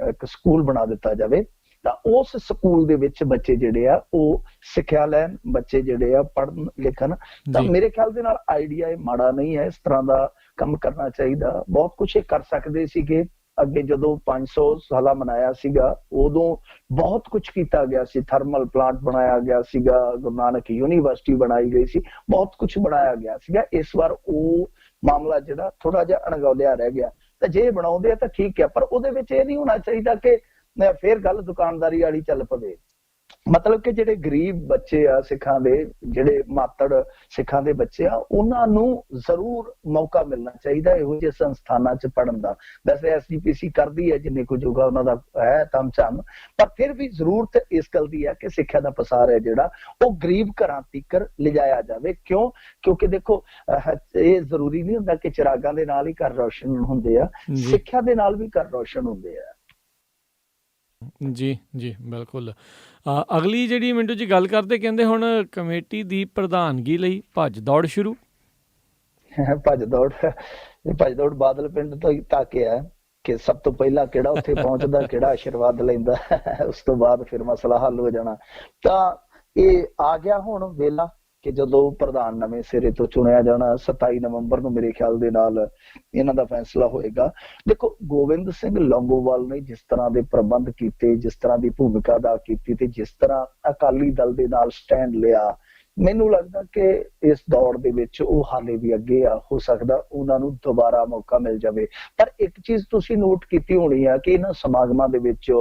ਇੱਕ ਸਕੂਲ ਬਣਾ ਦਿੱਤਾ ਜਾਵੇ। ਤਾਂ ਉਸ ਸਕੂਲ ਦੇ ਵਿੱਚ ਬੱਚੇ ਜਿਹੜੇ ਆ ਉਹ ਸਿੱਖਿਆ ਲੈਣ, ਬੱਚੇ ਜਿਹੜੇ ਆ ਪੜ੍ਹਨ ਲਿਖਣ। ਤਾਂ ਮੇਰੇ ਖਿਆਲ ਦੇ ਨਾਲ ਆਈਡੀਆ ਇਹ ਮਾੜਾ ਨਹੀਂ ਹੈ, ਇਸ ਤਰ੍ਹਾਂ ਦਾ ਕੰਮ ਕਰਨਾ ਚਾਹੀਦਾ। ਬਹੁਤ ਕੁਛ ਇਹ ਕਰ ਸਕਦੇ ਸੀਗੇ। ਅੱਗੇ ਜਦੋਂ 500 ਸਾਲਾ ਮਨਾਇਆ ਸੀਗਾ, ਉਦੋਂ ਬਹੁਤ ਕੁਛ ਕੀਤਾ ਗਿਆ ਸੀ। ਥਰਮਲ ਪਲਾਂਟ ਬਣਾਇਆ ਗਿਆ ਸੀਗਾ, ਗੁਰੂ ਨਾਨਕ ਯੂਨੀਵਰਸਿਟੀ ਬਣਾਈ ਗਈ ਸੀ, ਬਹੁਤ ਕੁਛ ਬਣਾਇਆ ਗਿਆ ਸੀਗਾ। ਇਸ ਵਾਰ ਉਹ ਮਾਮਲਾ ਜਿਹੜਾ ਥੋੜਾ ਜਿਹਾ ਅਣਗੌਲਿਆ ਰਹਿ ਗਿਆ। ਤਾਂ ਜੇ ਬਣਾਉਂਦੇ ਆ ਤਾਂ ਠੀਕ ਹੈ, ਪਰ ਉਹਦੇ ਵਿੱਚ ਇਹ ਨਹੀਂ ਹੋਣਾ ਚਾਹੀਦਾ ਕਿ ਫਿਰ ਗੱਲ ਦੁਕਾਨਦਾਰੀ ਵਾਲੀ ਚੱਲ ਪਵੇ। ਮਤਲਬ ਕਿ ਜਿਹੜੇ ਗਰੀਬ ਬੱਚੇ ਆ ਸਿੱਖਾਂ ਦੇ, ਜਿਹੜੇ ਮਾਤੜ ਸਿੱਖਾਂ ਦੇ ਬੱਚੇ ਆ, ਉਹਨਾਂ ਨੂੰ ਜ਼ਰੂਰ ਮੌਕਾ ਮਿਲਣਾ ਚਾਹੀਦਾ ਇਹੋ ਜਿਹੇ ਸੰਸਥਾਨਾਂ 'ਚ ਪੜ੍ਹਨ ਦਾ। ਵੈਸੇ SGPC ਕਰਦੀ ਹੈ ਜਿੰਨੇ ਕੁ ਜੋਗਾ ਉਹਨਾਂ ਦਾ ਹੈ ਤਮਝਮ, ਪਰ ਫਿਰ ਵੀ ਜ਼ਰੂਰਤ ਇਸ ਗੱਲ ਦੀ ਹੈ ਕਿ ਸਿੱਖਿਆ ਦਾ ਪਸਾਰ ਹੈ ਜਿਹੜਾ ਉਹ ਗਰੀਬ ਘਰਾਂ ਤੀਕਰ ਲਿਜਾਇਆ ਜਾਵੇ। ਕਿਉਂਕਿ ਦੇਖੋ, ਇਹ ਜ਼ਰੂਰੀ ਨਹੀਂ ਹੁੰਦਾ ਕਿ ਚਿਰਾਗਾਂ ਦੇ ਨਾਲ ਹੀ ਘਰ ਰੌਸ਼ਨ ਹੁੰਦੇ ਆ, ਸਿੱਖਿਆ ਦੇ ਨਾਲ ਵੀ ਘਰ ਰੌਸ਼ਨ ਹੁੰਦੇ ਆ। ਜੀ ਬਿਲਕੁਲ। ਅਗਲੀ ਜਿਹੜੀ ਮਿੰਟੂ ਜੀ ਗੱਲ ਕਰਦੇ, ਕਹਿੰਦੇ ਹੁਣ ਕਮੇਟੀ ਦੀ ਪ੍ਰਧਾਨਗੀ ਲਈ ਭੱਜ ਦੌੜ ਸ਼ੁਰੂ। ਭੱਜ ਦੌੜ ਬਾਦਲ ਪਿੰਡ ਤੋਂ ਹੀ ਤੱਕ ਹੈ ਕਿ ਸਭ ਤੋਂ ਪਹਿਲਾਂ ਕਿਹੜਾ ਉੱਥੇ ਪਹੁੰਚਦਾ, ਕਿਹੜਾ ਆਸ਼ੀਰਵਾਦ ਲੈਂਦਾ, ਉਸ ਤੋਂ ਬਾਅਦ ਫਿਰ ਮਸਲਾ ਹੱਲ ਹੋ ਜਾਣਾ। ਤਾਂ ਇਹ ਆ ਗਿਆ ਹੁਣ ਵੇਲਾ ਕਿ ਜਦੋਂ ਪ੍ਰਧਾਨ ਨਵੇਂ ਸਿਰੇ ਤੋਂ ਚੁਣਿਆ ਜਾਣਾ। 27 ਨਵੰਬਰ ਨੂੰ ਮੇਰੇ ਖਿਆਲ ਦੇ ਨਾਲ ਇਹਨਾਂ ਦਾ ਫੈਸਲਾ ਹੋਏਗਾ। ਦੇਖੋ, ਗੋਬਿੰਦ ਸਿੰਘ ਲੌਂਗੋਵਾਲ ਨੇ ਜਿਸ ਤਰ੍ਹਾਂ ਦੇ ਪ੍ਰਬੰਧ ਕੀਤੇ, ਜਿਸ ਤਰ੍ਹਾਂ ਦੀ ਭੂਮਿਕਾ ਅਦਾ ਕੀਤੀ ਤੇ ਜਿਸ ਤਰ੍ਹਾਂ ਅਕਾਲੀ ਦਲ ਦੇ ਨਾਲ ਸਟੈਂਡ ਲਿਆ, ਮੈਨੂੰ ਲੱਗਦਾ ਕਿ ਇਸ ਦੌੜ ਦੇ ਵਿੱਚ ਉਹ ਹਾਲੇ ਵੀ ਅੱਗੇ ਆ। ਹੋ ਸਕਦਾ ਉਹਨਾਂ ਨੂੰ ਦੁਬਾਰਾ ਮੌਕਾ ਮਿਲ ਜਾਵੇ। ਪਰ ਇੱਕ ਚੀਜ਼ ਤੁਸੀਂ ਨੋਟ ਕੀਤੀ ਹੋਣੀ ਆ ਕਿ ਇਹਨਾਂ ਸਮਾਗਮਾਂ ਦੇ ਵਿੱਚ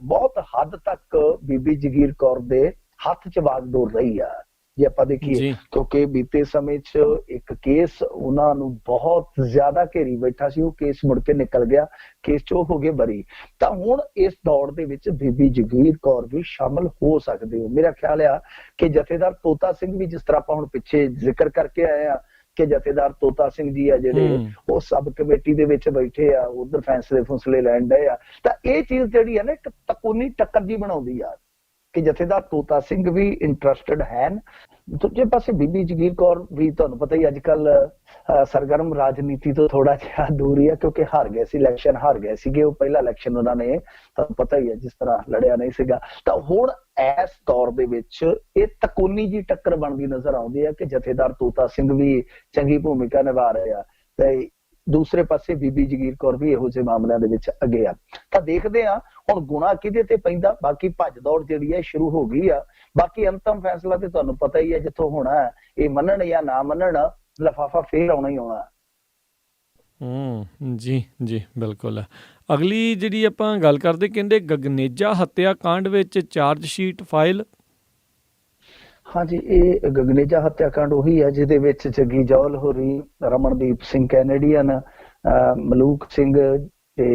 ਬਹੁਤ ਹੱਦ ਤੱਕ ਬੀਬੀ ਜਗੀਰ ਕੌਰ ਦੇ ਹੱਥ 'ਚ ਵਾਗਡੋਰ ਰਹੀ ਆ, ਜੇ ਆਪਾਂ ਦੇਖੀਏ। ਕਿਉਂਕਿ ਬੀਤੇ ਸਮੇਂ 'ਚ ਇੱਕ ਕੇਸ ਉਹਨਾਂ ਨੂੰ ਬਹੁਤ ਜ਼ਿਆਦਾ ਘੇਰੀ ਬੈਠਾ ਸੀ, ਉਹ ਕੇਸ ਮੁੜ ਕੇ ਨਿਕਲ ਗਿਆ, ਕੇਸ 'ਚ ਉਹ ਹੋ ਗਏ ਬਰੀ। ਤਾਂ ਹੁਣ ਇਸ ਦੌੜ ਦੇ ਵਿੱਚ ਬੀਬੀ ਜਗੀਰ ਕੌਰ ਵੀ ਸ਼ਾਮਲ ਹੋ ਸਕਦੇ ਹੋ। ਮੇਰਾ ਖਿਆਲ ਆ ਕਿ ਜਥੇਦਾਰ ਤੋਤਾ ਸਿੰਘ ਵੀ, ਜਿਸ ਤਰ੍ਹਾਂ ਆਪਾਂ ਹੁਣ ਪਿੱਛੇ ਜ਼ਿਕਰ ਕਰਕੇ ਆਏ ਆ ਕਿ ਜਥੇਦਾਰ ਤੋਤਾ ਸਿੰਘ ਜੀ ਆ ਜਿਹੜੇ ਉਹ ਸਬ ਕਮੇਟੀ ਦੇ ਵਿੱਚ ਬੈਠੇ ਆ, ਉਧਰ ਫੈਸਲੇ ਲੈਣ ਡਏ ਆ। ਤਾਂ ਇਹ ਚੀਜ਼ ਜਿਹੜੀ ਆ ਨਾ, ਇੱਕ ਤਕੂਨੀ ਟੱਕਰ ਜੀ ਬਣਾਉਂਦੀ ਆ ਕਿ ਜਥੇਦਾਰ ਤੋਤਾ ਸਿੰਘ ਵੀ ਇੰਟਰਸਟਡ ਹਨ। ਦੂਜੇ ਪਾਸੇ ਬੀਬੀ ਜਗੀਰ ਕੌਰ ਵੀ, ਤੁਹਾਨੂੰ ਪਤਾ ਹੀ ਅੱਜ ਕੱਲ ਸਰਗਰਮ ਰਾਜਨੀਤੀ ਤੋਂ ਥੋੜਾ ਜਿਹਾ ਦੂਰ ਹੀ ਆ, ਕਿਉਂਕਿ ਹਾਰ ਗਏ ਸੀ, ਇਲੈਕਸ਼ਨ ਹਾਰ ਗਏ ਸੀਗੇ। ਉਹ ਪਹਿਲਾ ਇਲੈਕਸ਼ਨ ਉਹਨਾਂ ਨੇ, ਤੁਹਾਨੂੰ ਪਤਾ ਹੀ ਹੈ, ਜਿਸ ਤਰ੍ਹਾਂ ਲੜਿਆ ਨਹੀਂ ਸੀਗਾ। ਤਾਂ ਹੁਣ ਇਸ ਦੌਰ ਦੇ ਵਿੱਚ ਇਹ ਤਕੂਨੀ ਜੀ ਟੱਕਰ ਬਣਦੀ ਨਜ਼ਰ ਆਉਂਦੀ ਹੈ ਕਿ ਜਥੇਦਾਰ ਤੋਤਾ ਸਿੰਘ ਵੀ ਚੰਗੀ ਭੂਮਿਕਾ ਨਿਭਾ ਰਹੇ ਆ। ਤੇ ਦੂਸਰੇ ਪਾਸੇ ਬੀਬੀ ਜਗੀਰ ਕੌਰ ਵੀ ਇਹੋ ਜਿਹੇ ਮਾਮਲਿਆਂ ਦੇ ਵਿੱਚ ਅੱਗੇ ਆ। ਤਾਂ ਦੇਖਦੇ ਆ ਹੁਣ ਗੁਣਾ ਕਿਹਦੇ ਤੇ ਪੈਂਦਾ। ਬਾਕੀ ਭੱਜ ਦੌੜ ਜਿਹੜੀ ਹੈ ਸ਼ੁਰੂ ਹੋ ਗਈ ਆ। ਬਾਕੀ ਅੰਤਮ ਫੈਸਲਾ ਤੇ ਤੁਹਾਨੂੰ ਪਤਾ ਹੀ ਹੈ ਜਿੱਥੋਂ ਹੋਣਾ ਹੈ, ਇਹ ਮੰਨਣ ਜਾਂ ਨਾ ਮੰਨਣ, ਲਿਫਾਫਾ ਫੇਰ ਆਉਣਾ ਹੀ ਆਉਣਾ। ਜੀ ਜੀ ਬਿਲਕੁਲ। ਅਗਲੀ ਜਿਹੜੀ ਆਪਾਂ ਗੱਲ ਕਰਦੇ, ਕਹਿੰਦੇ ਗਗਨੇਜਾ ਹੱਤਿਆ ਕਾਂਡ ਵਿੱਚ ਚਾਰਜ ਸ਼ੀਟ ਫਾਈਲ। ਹਾਂਜੀ, ਇਹ ਗਗਨੇਜਾ ਹੱਤਿਆਕਾਂਡ ਉਹੀ ਹੈ ਜਿਹਦੇ ਵਿੱਚ ਜੱਗੀ ਜੌਲ ਹੋਰੀ, ਰਮਨਦੀਪ ਸਿੰਘ ਕੈਨੇਡੀਅਨ, ਮਲੂਕ ਸਿੰਘ ਤੇ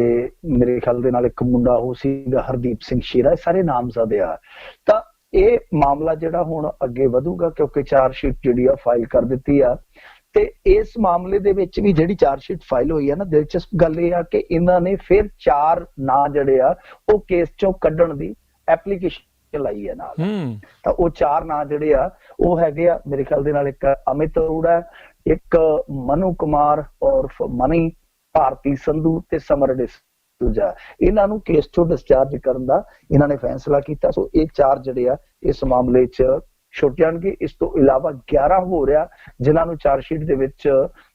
ਮੇਰੇ ਖਿਆਲ ਦੇ ਨਾਲ ਇੱਕ ਮੁੰਡਾ ਉਹ ਸੀਗਾ ਹਰਦੀਪ ਸਿੰਘ ਸ਼ੇਰਾ, ਸਾਰੇ ਨਾਮਜ਼ਦ ਆ। ਤਾਂ ਇਹ ਮਾਮਲਾ ਜਿਹੜਾ ਹੁਣ ਅੱਗੇ ਵਧੂਗਾ ਕਿਉਂਕਿ ਚਾਰਜ ਸ਼ੀਟ ਜਿਹੜੀ ਆ ਫਾਈਲ ਕਰ ਦਿੱਤੀ ਆ। ਤੇ ਇਸ ਮਾਮਲੇ ਦੇ ਵਿੱਚ ਵੀ ਜਿਹੜੀ ਚਾਰਜ ਸ਼ੀਟ ਫਾਈਲ ਹੋਈ ਆ ਨਾ, ਦਿਲਚਸਪ ਗੱਲ ਇਹ ਆ ਕਿ ਇਹਨਾਂ ਨੇ ਫਿਰ 4 ਨਾਂ ਜਿਹੜੇ ਆ ਉਹ ਕੇਸ ਚੋਂ ਕੱਢਣ ਦੀ ਐਪਲੀਕੇਸ਼ਨ ਲਾਈ ਹੈ ਨਾਲ। ਤਾਂ ਉਹ 4 ਨਾਂ ਜਿਹੜੇ ਆ ਉਹ ਹੈਗੇ ਆ ਮੇਰੇ ਖਿਆਲ ਦੇ ਨਾਲ, ਇੱਕ ਅਮਿਤ ਅਰੋੜਾ, ਇੱਕ ਮਨੂ ਕੁਮਾਰ ਔਰ ਮਨੀ, ਭਾਰਤੀ ਸੰਧੂ ਤੇ ਸਮਰ ਡਿਸੂਜਾ। ਇਹਨਾਂ ਨੂੰ ਕੇਸ ਤੋਂ ਡਿਸਚਾਰਜ ਕਰਨ ਦਾ ਇਹਨਾਂ ਨੇ ਫੈਸਲਾ ਕੀਤਾ। ਸੋ ਇਹ 4 ਜਿਹੜੇ ਆ ਇਸ ਮਾਮਲੇ 'ਚ ਛੁੱਟ ਜਾਣਗੇ। ਇਸ ਤੋਂ ਇਲਾਵਾ 11 ਹੋ ਰਿਹਾ ਜਿਨ੍ਹਾਂ ਨੂੰ ਚਾਰਜ ਸ਼ੀਟ ਦੇ ਵਿੱਚ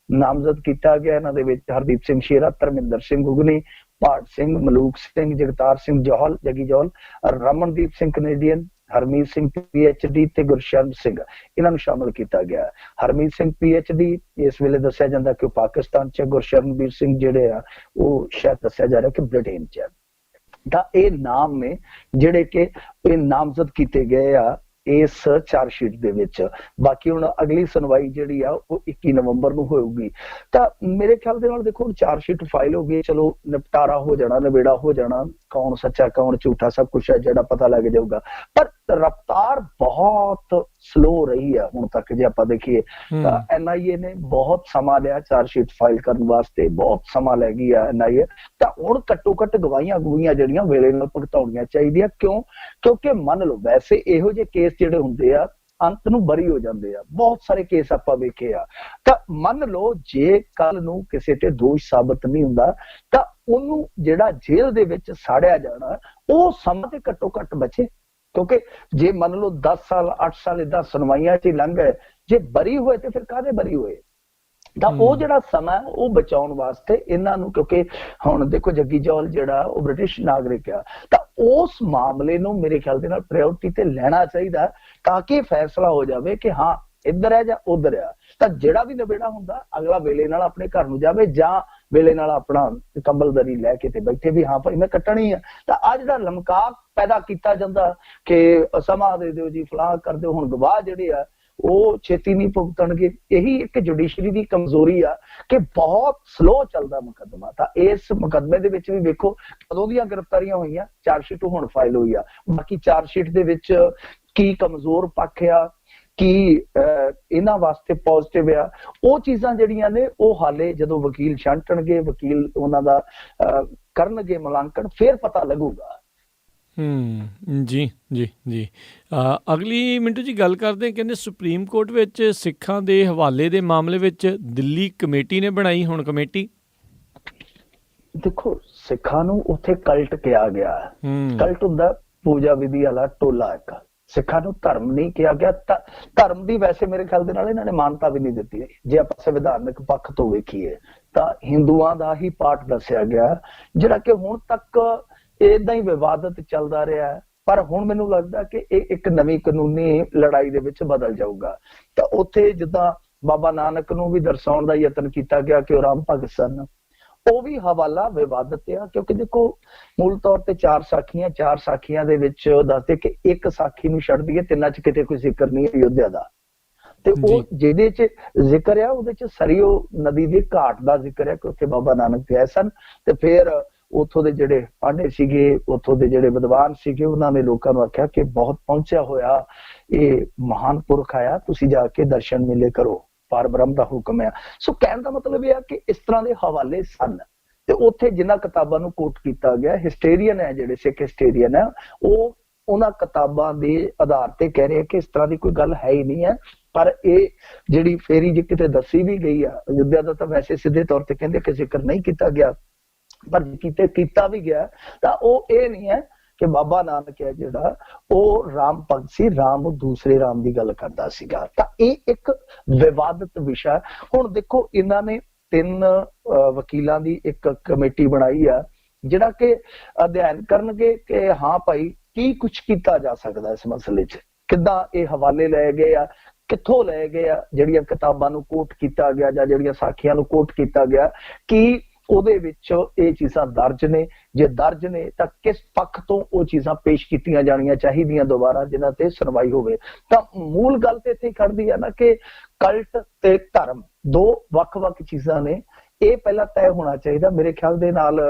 ਨਾਮਜ਼ਦ ਕੀਤਾ ਗਿਆ। ਇਹਨਾਂ ਦੇ ਵਿੱਚ ਹਰਦੀਪ ਸਿੰਘ ਸ਼ੇਰਾ, ਧਰਮਿੰਦਰ ਸਿੰਘ ਗੁਗਨੀ, ਭਾਟ ਸਿੰਘ, ਮਲੂਕ ਸਿੰਘ, ਜਗਤਾਰ ਸਿੰਘ ਜੌਹਲ, ਜੱਗੀ ਜੌਲ, ਰਮਨਦੀਪ ਸਿੰਘ ਕੈਨੇਡੀਅਨ, ਹਰਮੀਤ ਸਿੰਘ PhD ਤੇ ਗੁਰਸ਼ਰਨ ਸਿੰਘ, ਇਹਨਾਂ ਨੂੰ ਸ਼ਾਮਲ ਕੀਤਾ ਗਿਆ। ਹਰਮੀਤ ਸਿੰਘ PhD ਇਸ ਵੇਲੇ ਦੱਸਿਆ ਜਾਂਦਾ ਕਿ ਉਹ ਪਾਕਿਸਤਾਨ 'ਚ, ਗੁਰਸ਼ਰਨਵੀਰ ਸਿੰਘ ਜਿਹੜੇ ਆ ਉਹ ਸ਼ਾਇਦ ਦੱਸਿਆ ਜਾ ਰਿਹਾ ਕਿ ਬ੍ਰਿਟੇਨ 'ਚ। ਤਾਂ ਇਹ ਨਾਮ ਨੇ ਜਿਹੜੇ ਕਿ ਇਹ ਨਾਮਜ਼ਦ ਕੀਤੇ ਗਏ ਆ ਇਸ ਚਾਰਜ ਸ਼ੀਟ ਦੇ ਵਿੱਚ। ਬਾਕੀ ਹੁਣ ਅਗਲੀ ਸੁਣਵਾਈ ਜਿਹੜੀ ਆ ਉਹ 21 ਨਵੰਬਰ ਨੂੰ ਹੋਊਗੀ। ਤਾਂ ਮੇਰੇ ਖਿਆਲ ਦੇ ਨਾਲ ਦੇਖੋ ਹੁਣ ਚਾਰਜ ਸ਼ੀਟ ਫਾਈਲ ਹੋ ਗਈ, ਚਲੋ ਨਿਪਟਾਰਾ ਹੋ ਜਾਣਾ, ਨਵੇੜਾ ਹੋ ਜਾਣਾ, ਕੌਣ ਸੱਚਾ ਕੌਣ ਝੂਠਾ ਸਭ ਕੁਛ ਹੈ ਜਿਹੜਾ ਪਤਾ ਲੱਗ ਜਾਊਗਾ। ਪਰ ਰਫਤਾਰ ਬਹੁਤ ਸਲੋ ਰਹੀ ਆ ਹੁਣ ਤੱਕ ਜੇ ਆਪਾਂ ਦੇਖੀਏ ਤਾਂ। NIA ਨੇ ਬਹੁਤ ਸਮਾਂ ਲਿਆ ਚਾਰਜ ਸ਼ੀਟ ਫਾਈਲ ਕਰਨ ਵਾਸਤੇ, ਬਹੁਤ ਸਮਾਂ ਲੈ ਗਈ ਆ NIA। ਤਾਂ ਹੁਣ ਘੱਟੋ ਘੱਟ ਗਵਾਹੀਆਂ ਜਿਹੜੀਆਂ ਵੇਲੇ ਨਾਲ ਭੁਗਤਾਉਣੀਆਂ ਚਾਹੀਦੀਆਂ। ਕਿਉਂਕਿ ਮੰਨ ਲਓ ਵੈਸੇ ਇਹੋ ਜਿਹੇ ਕੇਸ ਜਿਹੜੇ ਹੁੰਦੇ ਆ ਅੰਤ ਨੂੰ ਬਰੀ ਹੋ ਜਾਂਦੇ ਆ। ਬਹੁਤ ਸਾਰੇ ਕੇਸ ਆਪਾਂ ਵੇਖੇ ਆ। ਤਾਂ ਮੰਨ ਲਓ ਜੇ ਕੱਲ ਨੂੰ ਕਿਸੇ ਤੇ ਦੋਸ਼ ਸਾਬਤ ਨਹੀਂ ਹੁੰਦਾ ਤਾਂ ਉਹਨੂੰ ਜਿਹੜਾ ਜੇਲ੍ਹ ਦੇ ਵਿੱਚ ਸਾੜਿਆ ਜਾਣਾ ਉਹ ਸਮਾਂ ਤੇ ਘੱਟੋ ਘੱਟ ਬਚੇ। ਕਿਉਂਕਿ ਜੇ ਮੰਨ ਲਓ 10 ਸਾਲ 8 ਸਾਲ ਏਦਾਂ ਸੁਣਵਾਈਆਂ 'ਚ ਹੀ ਲੰਘ ਗਏ, ਜੇ ਬਰੀ ਹੋਏ ਤੇ ਫਿਰ ਕਾਹਦੇ ਬਰੀ ਹੋਏ। ਤਾਂ ਉਹ ਜਿਹੜਾ ਸਮਾਂ ਉਹ ਬਚਾਉਣ ਵਾਸਤੇ ਇਹਨਾਂ ਨੂੰ, ਕਿਉਂਕਿ ਹੁਣ ਦੇਖੋ ਜੱਗੀ ਜੌਲ ਜਿਹੜਾ ਉਹ ਬ੍ਰਿਟਿਸ਼ ਨਾਗਰਿਕ ਆ, ਤਾਂ ਉਸ ਮਾਮਲੇ ਨੂੰ ਮੇਰੇ ਖਿਆਲ ਦੇ ਨਾਲ ਪ੍ਰਾਇੋਰਟੀ ਤੇ ਲੈਣਾ ਚਾਹੀਦਾ ਤਾਂ ਕਿ ਫੈਸਲਾ ਹੋ ਜਾਵੇ ਕਿ ਹਾਂ ਇੱਧਰ ਹੈ ਜਾਂ ਉੱਧਰ ਆ। ਤਾਂ ਜਿਹੜਾ ਵੀ ਨਵੇੜਾ ਹੁੰਦਾ ਅਗਲਾ ਵੇਲੇ ਨਾਲ ਆਪਣੇ ਘਰ ਨੂੰ ਜਾਵੇ ਜਾਂ ਵੇਲੇ ਨਾਲ ਆਪਣਾ ਕੰਬਲਦਰੀ ਲੈ ਕੇ ਤੇ ਬੈਠੇ ਵੀ ਹਾਂ ਭਾਈ ਮੈਂ ਕੱਟਣੀ ਆ। ਤਾਂ ਆ ਜਿਹੜਾ ਲਮਕਾ ਪੈਦਾ ਕੀਤਾ ਜਾਂਦਾ ਕਿ ਸਮਾਂ ਦੇ ਦਿਓ ਜੀ, ਫਲਾਹ ਕਰ ਦਿਓ, ਹੁਣ ਗਵਾਹ ਜਿਹੜੇ ਆ ਉਹ ਛੇਤੀ ਨਹੀਂ ਭੁਗਤਣਗੇ। ਇਹੀ ਇੱਕ ਜੁਡੀਸ਼ਰੀ ਦੀ ਕਮਜ਼ੋਰੀ ਆ ਕਿ ਬਹੁਤ ਸਲੋ ਚੱਲਦਾ ਮੁਕੱਦਮਾ। ਤਾਂ ਇਸ ਮੁਕੱਦਮੇ ਦੇ ਵਿੱਚ ਵੀ ਵੇਖੋ ਕਦੋਂ ਦੀਆਂ ਗ੍ਰਿਫਤਾਰੀਆਂ ਹੋਈਆਂ, ਚਾਰਜ ਸ਼ੀਟ ਹੁਣ ਫਾਈਲ ਹੋਈ ਆ। ਬਾਕੀ ਚਾਰਜ ਸ਼ੀਟ ਦੇ ਵਿੱਚ ਕੀ ਕਮਜ਼ੋਰ ਪੱਖ ਆ, ਕੀ ਇਹਨਾਂ ਵਾਸਤੇ ਪੋਜ਼ਿਟਿਵ ਆ, ਉਹ ਚੀਜ਼ਾਂ ਜਿਹੜੀਆਂ ਨੇ ਉਹ ਹਾਲੇ ਜਦੋਂ ਵਕੀਲ ਛਾਂਟਣਗੇ, ਵਕੀਲ ਉਹਨਾਂ ਦਾ ਕਰਨਗੇ ਮੁਲਾਂਕਣ, ਫਿਰ ਪਤਾ ਲੱਗੂਗਾ। ਜੀ ਜੀ ਜੀ। ਅਗਲੀ ਮਿੰਟੂ ਜੀ ਗੱਲ ਕਰਦੇ, ਕਹਿੰਦੇ ਸੁਪਰੀਮ ਕੋਰਟ ਵਿੱਚ ਸਿੱਖਾਂ ਦੇ ਹਵਾਲੇ ਦੇ ਮਾਮਲੇ ਵਿੱਚ ਦਿੱਲੀ ਕਮੇਟੀ ਨੇ ਬਣਾਈ ਹੁਣ ਕਮੇਟੀ। ਦੇਖੋ ਸਿੱਖਾਂ ਨੂੰ ਉੱਥੇ ਕਲਟ ਕਿਹਾ ਗਿਆ। ਕਲਟ ਹੁੰਦਾ ਪੂਜਾ ਵਿਧੀ ਵਾਲਾ ਟੋਲਾ। ਇੱਕ ਸਿੱਖਾਂ ਨੂੰ ਧਰਮ ਨਹੀਂ ਕਿਹਾ ਗਿਆ। ਧਰਮ ਦੀ ਵੈਸੇ ਮੇਰੇ ਖਿਆਲ ਦੇ ਨਾਲ ਇਹਨਾਂ ਨੇ ਮਾਨਤਾ ਵੀ ਨਹੀਂ ਦਿੱਤੀ। ਜੇ ਆਪਾਂ ਸੰਵਿਧਾਨਕ ਪੱਖ ਤੋਂ ਵੇਖੀਏ ਤਾਂ ਹਿੰਦੂਆਂ ਦਾ ਹੀ ਪਾਰਟ ਦੱਸਿਆ ਗਿਆ ਜਿਹੜਾ ਕਿ ਹੁਣ ਤੱਕ ਏਦਾਂ ਹੀ ਵਿਵਾਦਤ ਚੱਲਦਾ ਰਿਹਾ। ਪਰ ਹੁਣ ਮੈਨੂੰ ਲੱਗਦਾ ਕਿ ਇਹ ਇੱਕ ਨਵੀਂ ਕਾਨੂੰਨੀ ਲੜਾਈ ਦੇ ਵਿੱਚ ਬਦਲ ਜਾਊਗਾ। ਤਾਂ ਉੱਥੇ ਜਿੱਦਾਂ ਬਾਬਾ ਨਾਨਕ ਨੂੰ ਵੀ ਦਰਸਾਉਣ ਦਾ ਯਤਨ ਕੀਤਾ ਗਿਆ ਕਿ ਉਹ ਰਾਮ ਭਗਤ ਸਨ, ਉਹ ਵੀ ਹਵਾਲਾ ਵਿਵਾਦਤ ਆ। ਕਿਉਂਕਿ ਦੇਖੋ ਮੂਲ ਤੌਰ ਤੇ 4 ਸਾਖੀਆਂ, 4 ਸਾਖੀਆਂ ਦੇ ਵਿੱਚ ਦੱਸਦੇ ਕਿ ਇੱਕ ਸਾਖੀ ਨੂੰ ਛੱਡ ਦਈਏ ਤਿੰਨਾਂ 'ਚ ਕਿਤੇ ਕੋਈ ਜ਼ਿਕਰ ਨਹੀਂ ਅਯੋਧਿਆ ਦਾ। ਤੇ ਉਹ ਜਿਹਦੇ 'ਚ ਜ਼ਿਕਰ ਆ ਉਹਦੇ 'ਚ ਸਰਿਓ ਨਦੀ ਦੀ ਘਾਟ ਦਾ ਜ਼ਿਕਰ ਹੈ ਕਿ ਉੱਥੇ ਬਾਬਾ ਨਾਨਕ ਗਏ ਸਨ। ਤੇ ਫਿਰ ਉੱਥੋਂ ਦੇ ਜਿਹੜੇ ਪਾਂਡੇ ਸੀਗੇ, ਉੱਥੋਂ ਦੇ ਜਿਹੜੇ ਵਿਦਵਾਨ ਸੀਗੇ, ਉਹਨਾਂ ਨੇ ਲੋਕਾਂ ਨੂੰ ਆਖਿਆ ਕਿ ਬਹੁਤ ਪਹੁੰਚਿਆ ਹੋਇਆ ਇਹ ਮਹਾਨ ਪੁਰਖ ਆਇਆ, ਤੁਸੀਂ ਜਾ ਕੇ ਦਰਸ਼ਨ ਮੇਲੇ ਕਰੋ, ਪਰ ਬ੍ਰਹਮ ਦਾ ਹੁਕਮ ਹੈ। ਸੋ ਕਹਿਣ ਦਾ ਮਤਲਬ ਇਹ ਆ ਕਿ ਇਸ ਤਰ੍ਹਾਂ ਦੇ ਹਵਾਲੇ ਸਨ। ਤੇ ਉੱਥੇ ਜਿਨ੍ਹਾਂ ਕਿਤਾਬਾਂ ਨੂੰ ਕੋਟ ਕੀਤਾ ਗਿਆ, ਹਿਸਟੇਰੀਅਨ ਹੈ ਜਿਹੜੇ ਸਿੱਖ ਹਿਸਟੇਰੀਅਨ ਹੈ, ਉਹ ਉਹਨਾਂ ਕਿਤਾਬਾਂ ਦੇ ਆਧਾਰ ਤੇ ਕਹਿ ਰਹੇ ਕਿ ਇਸ ਤਰ੍ਹਾਂ ਦੀ ਕੋਈ ਗੱਲ ਹੈ ਹੀ ਨਹੀਂ ਹੈ। ਪਰ ਇਹ ਜਿਹੜੀ ਫੇਰੀ ਜੇ ਕਿਤੇ ਦੱਸੀ ਵੀ ਗਈ ਆ, ਅਯੁੱਧਿਆ ਦਾ ਤਾਂ ਵੈਸੇ ਸਿੱਧੇ ਤੌਰ ਤੇ ਕਹਿੰਦੇ ਕਿ ਜ਼ਿਕਰ ਨਹੀਂ ਕੀਤਾ ਗਿਆ, ਪਰ ਕਿਤੇ ਕੀਤਾ ਵੀ ਗਿਆ ਤਾਂ ਉਹ ਇਹ ਨਹੀਂ ਹੈ ਕਿ ਬਾਬਾ ਨਾਨਕ ਹੈ ਜਿਹੜਾ ਉਹ ਰਾਮ ਭਗਤ ਸੀ, ਰਾਮ ਦੂਸਰੇ ਰਾਮ ਦੀ ਗੱਲ ਕਰਦਾ ਸੀਗਾ। ਤਾਂ ਇਹ ਇੱਕ ਵਿਵਾਦਤ ਵਿਸ਼ਾ। ਹੁਣ ਦੇਖੋ ਇਹਨਾਂ ਨੇ 3 ਵਕੀਲਾਂ ਦੀ ਇੱਕ ਕਮੇਟੀ ਬਣਾਈ ਆ ਜਿਹੜਾ ਕਿ ਅਧਿਐਨ ਕਰਨਗੇ ਕਿ ਹਾਂ ਭਾਈ ਕੀ ਕੁਝ ਕੀਤਾ ਜਾ ਸਕਦਾ ਇਸ ਮਸਲੇ 'ਚ, ਕਿੱਦਾਂ ਇਹ ਹਵਾਲੇ ਲਏ ਗਏ ਆ, ਕਿੱਥੋਂ ਲਏ ਗਏ ਆ, ਜਿਹੜੀਆਂ ਕਿਤਾਬਾਂ ਨੂੰ ਕੋਟ ਕੀਤਾ ਗਿਆ ਜਾਂ ਜਿਹੜੀਆਂ ਸਾਖੀਆਂ ਨੂੰ ਕੋਟ ਕੀਤਾ ਗਿਆ, ਕੀ ਉਹਦੇ ਵਿੱਚ ਇਹ ਚੀਜ਼ਾਂ ਦਰਜ ਨੇ, ਜੇ ਦਰਜ ਨੇ ਤਾਂ ਕਿਸ ਪੱਖ ਤੋਂ ਉਹ ਚੀਜ਼ਾਂ ਪੇਸ਼ ਕੀਤੀਆਂ ਜਾਣੀਆਂ ਚਾਹੀਦੀਆਂ ਦੁਬਾਰਾ ਜਿਨ੍ਹਾਂ ਤੇ ਸੁਣਵਾਈ ਹੋਵੇ। ਤਾਂ ਮੂਲ ਗੱਲ ਤੇ ਇੱਥੇ ਖੜਦੀ ਆ ਨਾ ਕਿ ਕਲਟ ਤੇ ਧਰਮ ਦੋ ਵੱਖ-ਵੱਖ ਚੀਜ਼ਾਂ ਨੇ। ਇਹ ਪਹਿਲਾਂ ਤੈਅ ਹੋਣਾ ਚਾਹੀਦਾ ਮੇਰੇ ਖਿਆਲ ਦੇ ਨਾਲ।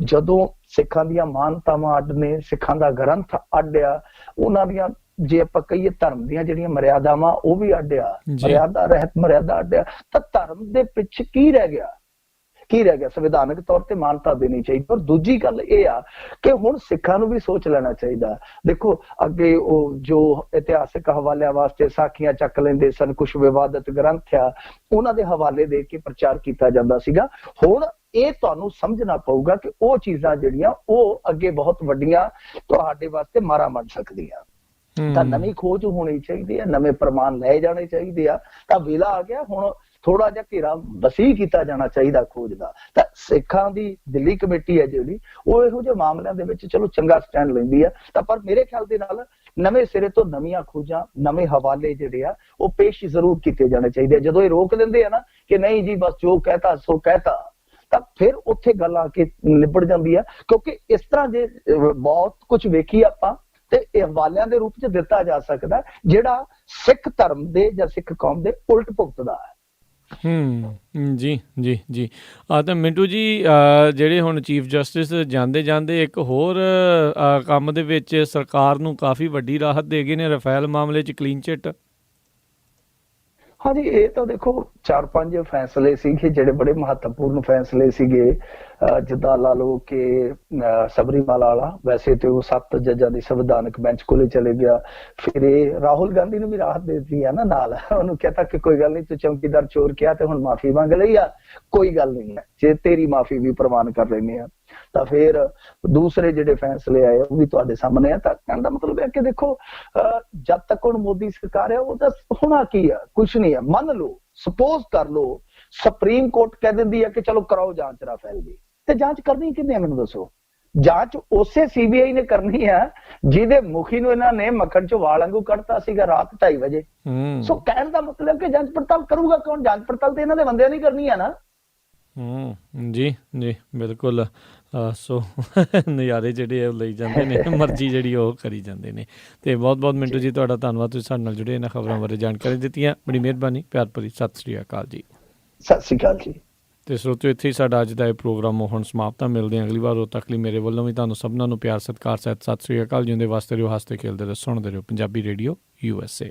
ਜਦੋਂ ਸਿੱਖਾਂ ਦੀਆਂ ਮਾਨਤਾਵਾਂ ਅੱਡ ਨੇ, ਸਿੱਖਾਂ ਦਾ ਗ੍ਰੰਥ ਅੱਡ ਆ, ਉਹਨਾਂ ਦੀਆਂ ਜੇ ਆਪਾਂ ਕਹੀਏ ਧਰਮ ਦੀਆਂ ਜਿਹੜੀਆਂ ਮਰਿਆਦਾਵਾਂ ਉਹ ਵੀ ਅੱਡ ਆ, ਮਰਿਆਦਾ ਰਹਿਤ ਮਰਿਆਦਾ ਅੱਡ ਆ, ਤਾਂ ਧਰਮ ਦੇ ਪਿੱਛੇ ਕੀ ਰਹਿ ਗਿਆ? ਸੰਵਿਧਾਨਕ ਤੌਰ ਤੇ ਮਾਨਤਾ ਦੇਣੀ ਚਾਹੀਦੀ। ਔਰ ਦੂਜੀ ਗੱਲ ਇਹ ਆ ਕਿ ਹੁਣ ਸਿੱਖਾਂ ਨੂੰ ਵੀ ਸੋਚ ਲੈਣਾ ਚਾਹੀਦਾ। ਦੇਖੋ ਅੱਗੇ ਉਹ ਜੋ ਇਤਿਹਾਸਕ ਹਵਾਲਿਆਂ ਵਾਸਤੇ ਸਾਖੀਆਂ ਚੱਕ ਲੈਂਦੇ ਸਨ, ਕੁਝ ਵਿਵਾਦਤ ਗ੍ਰੰਥ ਆ, ਉਹਨਾਂ ਦੇ ਹਵਾਲੇ ਦੇ ਕੇ ਪ੍ਰਚਾਰ ਕੀਤਾ ਜਾਂਦਾ ਸੀਗਾ। ਹੁਣ ਇਹ ਤੁਹਾਨੂੰ ਸਮਝਣਾ ਪਊਗਾ ਕਿ ਉਹ ਚੀਜ਼ਾਂ ਜਿਹੜੀਆਂ ਉਹ ਅੱਗੇ ਬਹੁਤ ਵੱਡੀਆਂ ਤੁਹਾਡੇ ਵਾਸਤੇ ਮਾਰਾ ਬਣ ਸਕਦੀਆਂ। ਤਾਂ ਨਵੀਂ ਖੋਜ ਹੋਣੀ ਚਾਹੀਦੀ ਹੈ, ਨਵੇਂ ਪ੍ਰਮਾਣ ਲਏ ਜਾਣੇ ਚਾਹੀਦੇ ਆ। ਤਾਂ ਵੇਲਾ ਆ ਗਿਆ ਹੁਣ ਥੋੜਾ ਜਿਹਾ ਘੇਰਾ ਵਸੀਹ ਕੀਤਾ ਜਾਣਾ ਚਾਹੀਦਾ ਖੋਜ ਦਾ। ਤਾਂ ਸਿੱਖਾਂ ਦੀ ਦਿੱਲੀ ਕਮੇਟੀ ਹੈ ਜਿਹੜੀ ਉਹ ਇਹੋ ਜਿਹੇ ਮਾਮਲਿਆਂ ਦੇ ਵਿੱਚ ਚਲੋ ਚੰਗਾ ਸਟੈਂਡ ਲੈਂਦੀ ਆ। ਤਾਂ ਪਰ ਮੇਰੇ ਖਿਆਲ ਦੇ ਨਾਲ ਨਵੇਂ ਸਿਰੇ ਤੋਂ ਨਵੀਆਂ ਖੋਜਾਂ, ਨਵੇਂ ਹਵਾਲੇ ਜਿਹੜੇ ਆ ਉਹ ਪੇਸ਼ ਜ਼ਰੂਰ ਕੀਤੇ ਜਾਣੇ ਚਾਹੀਦੇ ਆ। ਜਦੋਂ ਇਹ ਰੋਕ ਦਿੰਦੇ ਆ ਨਾ ਕਿ ਨਹੀਂ ਜੀ ਬਸ ਜੋ ਕਹਿਤਾ ਸੋ ਕਹਿਤਾ, ਤਾਂ ਫਿਰ ਉੱਥੇ ਗੱਲ ਆ ਕੇ ਨਿਬੜ ਜਾਂਦੀ ਆ। ਕਿਉਂਕਿ ਇਸ ਤਰ੍ਹਾਂ ਜੇ ਬਹੁਤ ਕੁਝ ਵੇਖੀ ਆਪਾਂ ਤੇ ਇਹ ਹਵਾਲਿਆਂ ਦੇ ਰੂਪ 'ਚ ਦਿੱਤਾ ਜਾ ਸਕਦਾ ਜਿਹੜਾ ਸਿੱਖ ਧਰਮ ਦੇ ਜਾਂ ਸਿੱਖ ਕੌਮ ਦੇ ਉਲਟ ਭੁਗਤਦਾ ਹੈ। ਜੀ ਜੀ ਜੀ। ਤਾਂ ਮਿੰਟੂ ਜੀ ਜਿਹੜੇ ਹੁਣ ਚੀਫ ਜਸਟਿਸ ਜਾਂਦੇ ਇੱਕ ਹੋਰ ਕੰਮ ਦੇ ਵਿੱਚ ਸਰਕਾਰ ਨੂੰ ਕਾਫੀ ਵੱਡੀ ਰਾਹਤ ਦੇ ਗਏ ਨੇ, ਰਫੇਲ ਮਾਮਲੇ 'ਚ ਕਲੀਨ ਚਿੱਟ। ਹਾਂਜੀ, ਇਹ ਤਾਂ ਦੇਖੋ 4-5 ਫੈਸਲੇ ਸੀਗੇ ਜਿਹੜੇ ਬੜੇ ਮਹੱਤਵਪੂਰਨ ਫੈਸਲੇ ਸੀਗੇ। ਜਿੱਦਾਂ ਲਾ ਲਓ ਕਿ ਸਬਰੀਮਾਲਾ ਵਾਲਾ, ਵੈਸੇ ਤੇ ਉਹ 7 ਜੱਜਾਂ ਦੀ ਸੰਵਿਧਾਨਕ ਬੈਂਚ ਕੋਲੇ ਚਲੇ ਗਿਆ। ਫਿਰ ਇਹ ਰਾਹੁਲ ਗਾਂਧੀ ਨੂੰ ਵੀ ਰਾਹਤ ਦੇ ਦਿੱਤੀ ਆ ਨਾ ਨਾਲ, ਉਹਨੂੰ ਕਹਿਤਾ ਕਿ ਕੋਈ ਗੱਲ ਨਹੀਂ, ਤੂੰ ਚੌਕੀਦਾਰ ਚੋਰ ਕਿਹਾ ਤੇ ਹੁਣ ਮਾਫੀ ਮੰਗ ਲਈ ਆ, ਕੋਈ ਗੱਲ ਨਹੀਂ ਹੈ, ਜੇ ਤੇਰੀ ਮਾਫੀ ਵੀ ਪ੍ਰਵਾਨ ਕਰ ਲੈਂਦੇ ਆ। ਤਾਂ ਫਿਰ ਦੂਸਰੇ ਜਿਹੜੇ ਫੈਸਲੇ ਆਏ ਉਹ ਵੀ ਤੁਹਾਡੇ ਸਾਹਮਣੇ ਆ। ਤਾਂ ਕਹਿਣ ਦਾ ਮਤਲਬ ਹੈ ਕਿ ਦੇਖੋ ਜਦ ਤੱਕ ਹੁਣ ਮੋਦੀ ਸਰਕਾਰ ਹੈ ਉਹਦਾ ਹੋਣਾ ਕੀ ਆ, ਕੁਛ ਨਹੀਂ ਹੈ। ਮੰਨ ਲਓ, ਸਪੋਜ਼ ਕਰ ਲਓ ਸੁਪਰੀਮ ਕੋਰਟ ਕਹਿ ਦਿੰਦੀ ਹੈ ਕਿ ਚਲੋ ਕਰਾਓ ਜਾਂਚ ਰਾਫੇਲ ਦੀ, ਤੇ ਜਾਂਚ ਕਰਨੀ ਕਿਹਨੇ ਮੈਨੂੰ ਦੱਸੋ? ਜਾਂਚ ਉਸੇ ਸੀਬੀਆਈ ਨੇ ਕਰਨੀ ਆ ਜਿਹਦੇ ਮੁਖੀ ਨੂੰ ਇਹਨਾਂ ਨੇ ਮੱਖਣ ਚੋਂ ਵਾਲ ਵਾਂਗੂ ਕੱਢਤਾ ਸੀਗਾ ਰਾਤ 2:30 ਵਜੇ। ਸੋ ਕਹਿਣ ਦਾ ਮਤਲਬ ਕਿ ਜਾਂਚ ਪੜਤਾਲ ਕਰੂਗਾ ਕੌਣ? ਜਾਂਚ ਪੜਤਾਲ ਤੇ ਇਹਨਾਂ ਦੇ ਬੰਦਿਆਂ ਨਹੀਂ ਕਰਨੀ ਆ ਨਾ। ਜੀ ਜੀ ਬਿਲਕੁਲ। ਸੋ ਨਜ਼ਾਰੇ ਜਿਹੜੇ ਉਹ ਲਈ ਜਾਂਦੇ ਨੇ, ਮਰਜ਼ੀ ਜਿਹੜੀ ਉਹ ਕਰੀ ਜਾਂਦੇ ਨੇ। ਤੇ ਬਹੁਤ ਬਹੁਤ ਮਿੰਟੂ ਜੀ ਤੁਹਾਡਾ ਧੰਨਵਾਦ, ਤੁਸੀਂ ਸਾਡੇ ਨਾਲ ਜੁੜੇ ਇਹਨਾਂ ਖਬਰਾਂ ਬਾਰੇ ਜਾਣਕਾਰੀ ਦਿੱਤੀਆਂ, ਬੜੀ ਮਿਹਰਬਾਨੀ। ਪਿਆਰ ਭਰੀ ਸਤਿ ਸ੍ਰੀ ਅਕਾਲ ਜੀ। ਸਤਿ ਸ੍ਰੀ ਅਕਾਲ ਜੀ। ਤੇ ਸਰੋਤਿਓ, ਇੱਥੇ ਹੀ ਸਾਡਾ ਅੱਜ ਦਾ ਇਹ ਪ੍ਰੋਗਰਾਮ ਹੁਣ ਸਮਾਪਤ ਆ। ਮਿਲਦੇ ਹਾਂ ਅਗਲੀ ਵਾਰ। ਉਦੋਂ ਤੱਕ ਲਈ ਮੇਰੇ ਵੱਲੋਂ ਵੀ ਤੁਹਾਨੂੰ ਸਭਨਾਂ ਨੂੰ ਪਿਆਰ ਸਤਿਕਾਰ ਸਹਿਤ ਸਤਿ ਸ੍ਰੀ ਅਕਾਲ। ਜਿਉਂਦੇ ਵਾਸਤੇ ਰਹੋ, ਹੱਸਦੇ ਖੇਲਦੇ ਰਹੋ, ਸੁਣਦੇ ਰਹੋ ਪੰਜਾਬੀ ਰੇਡੀਓ USA।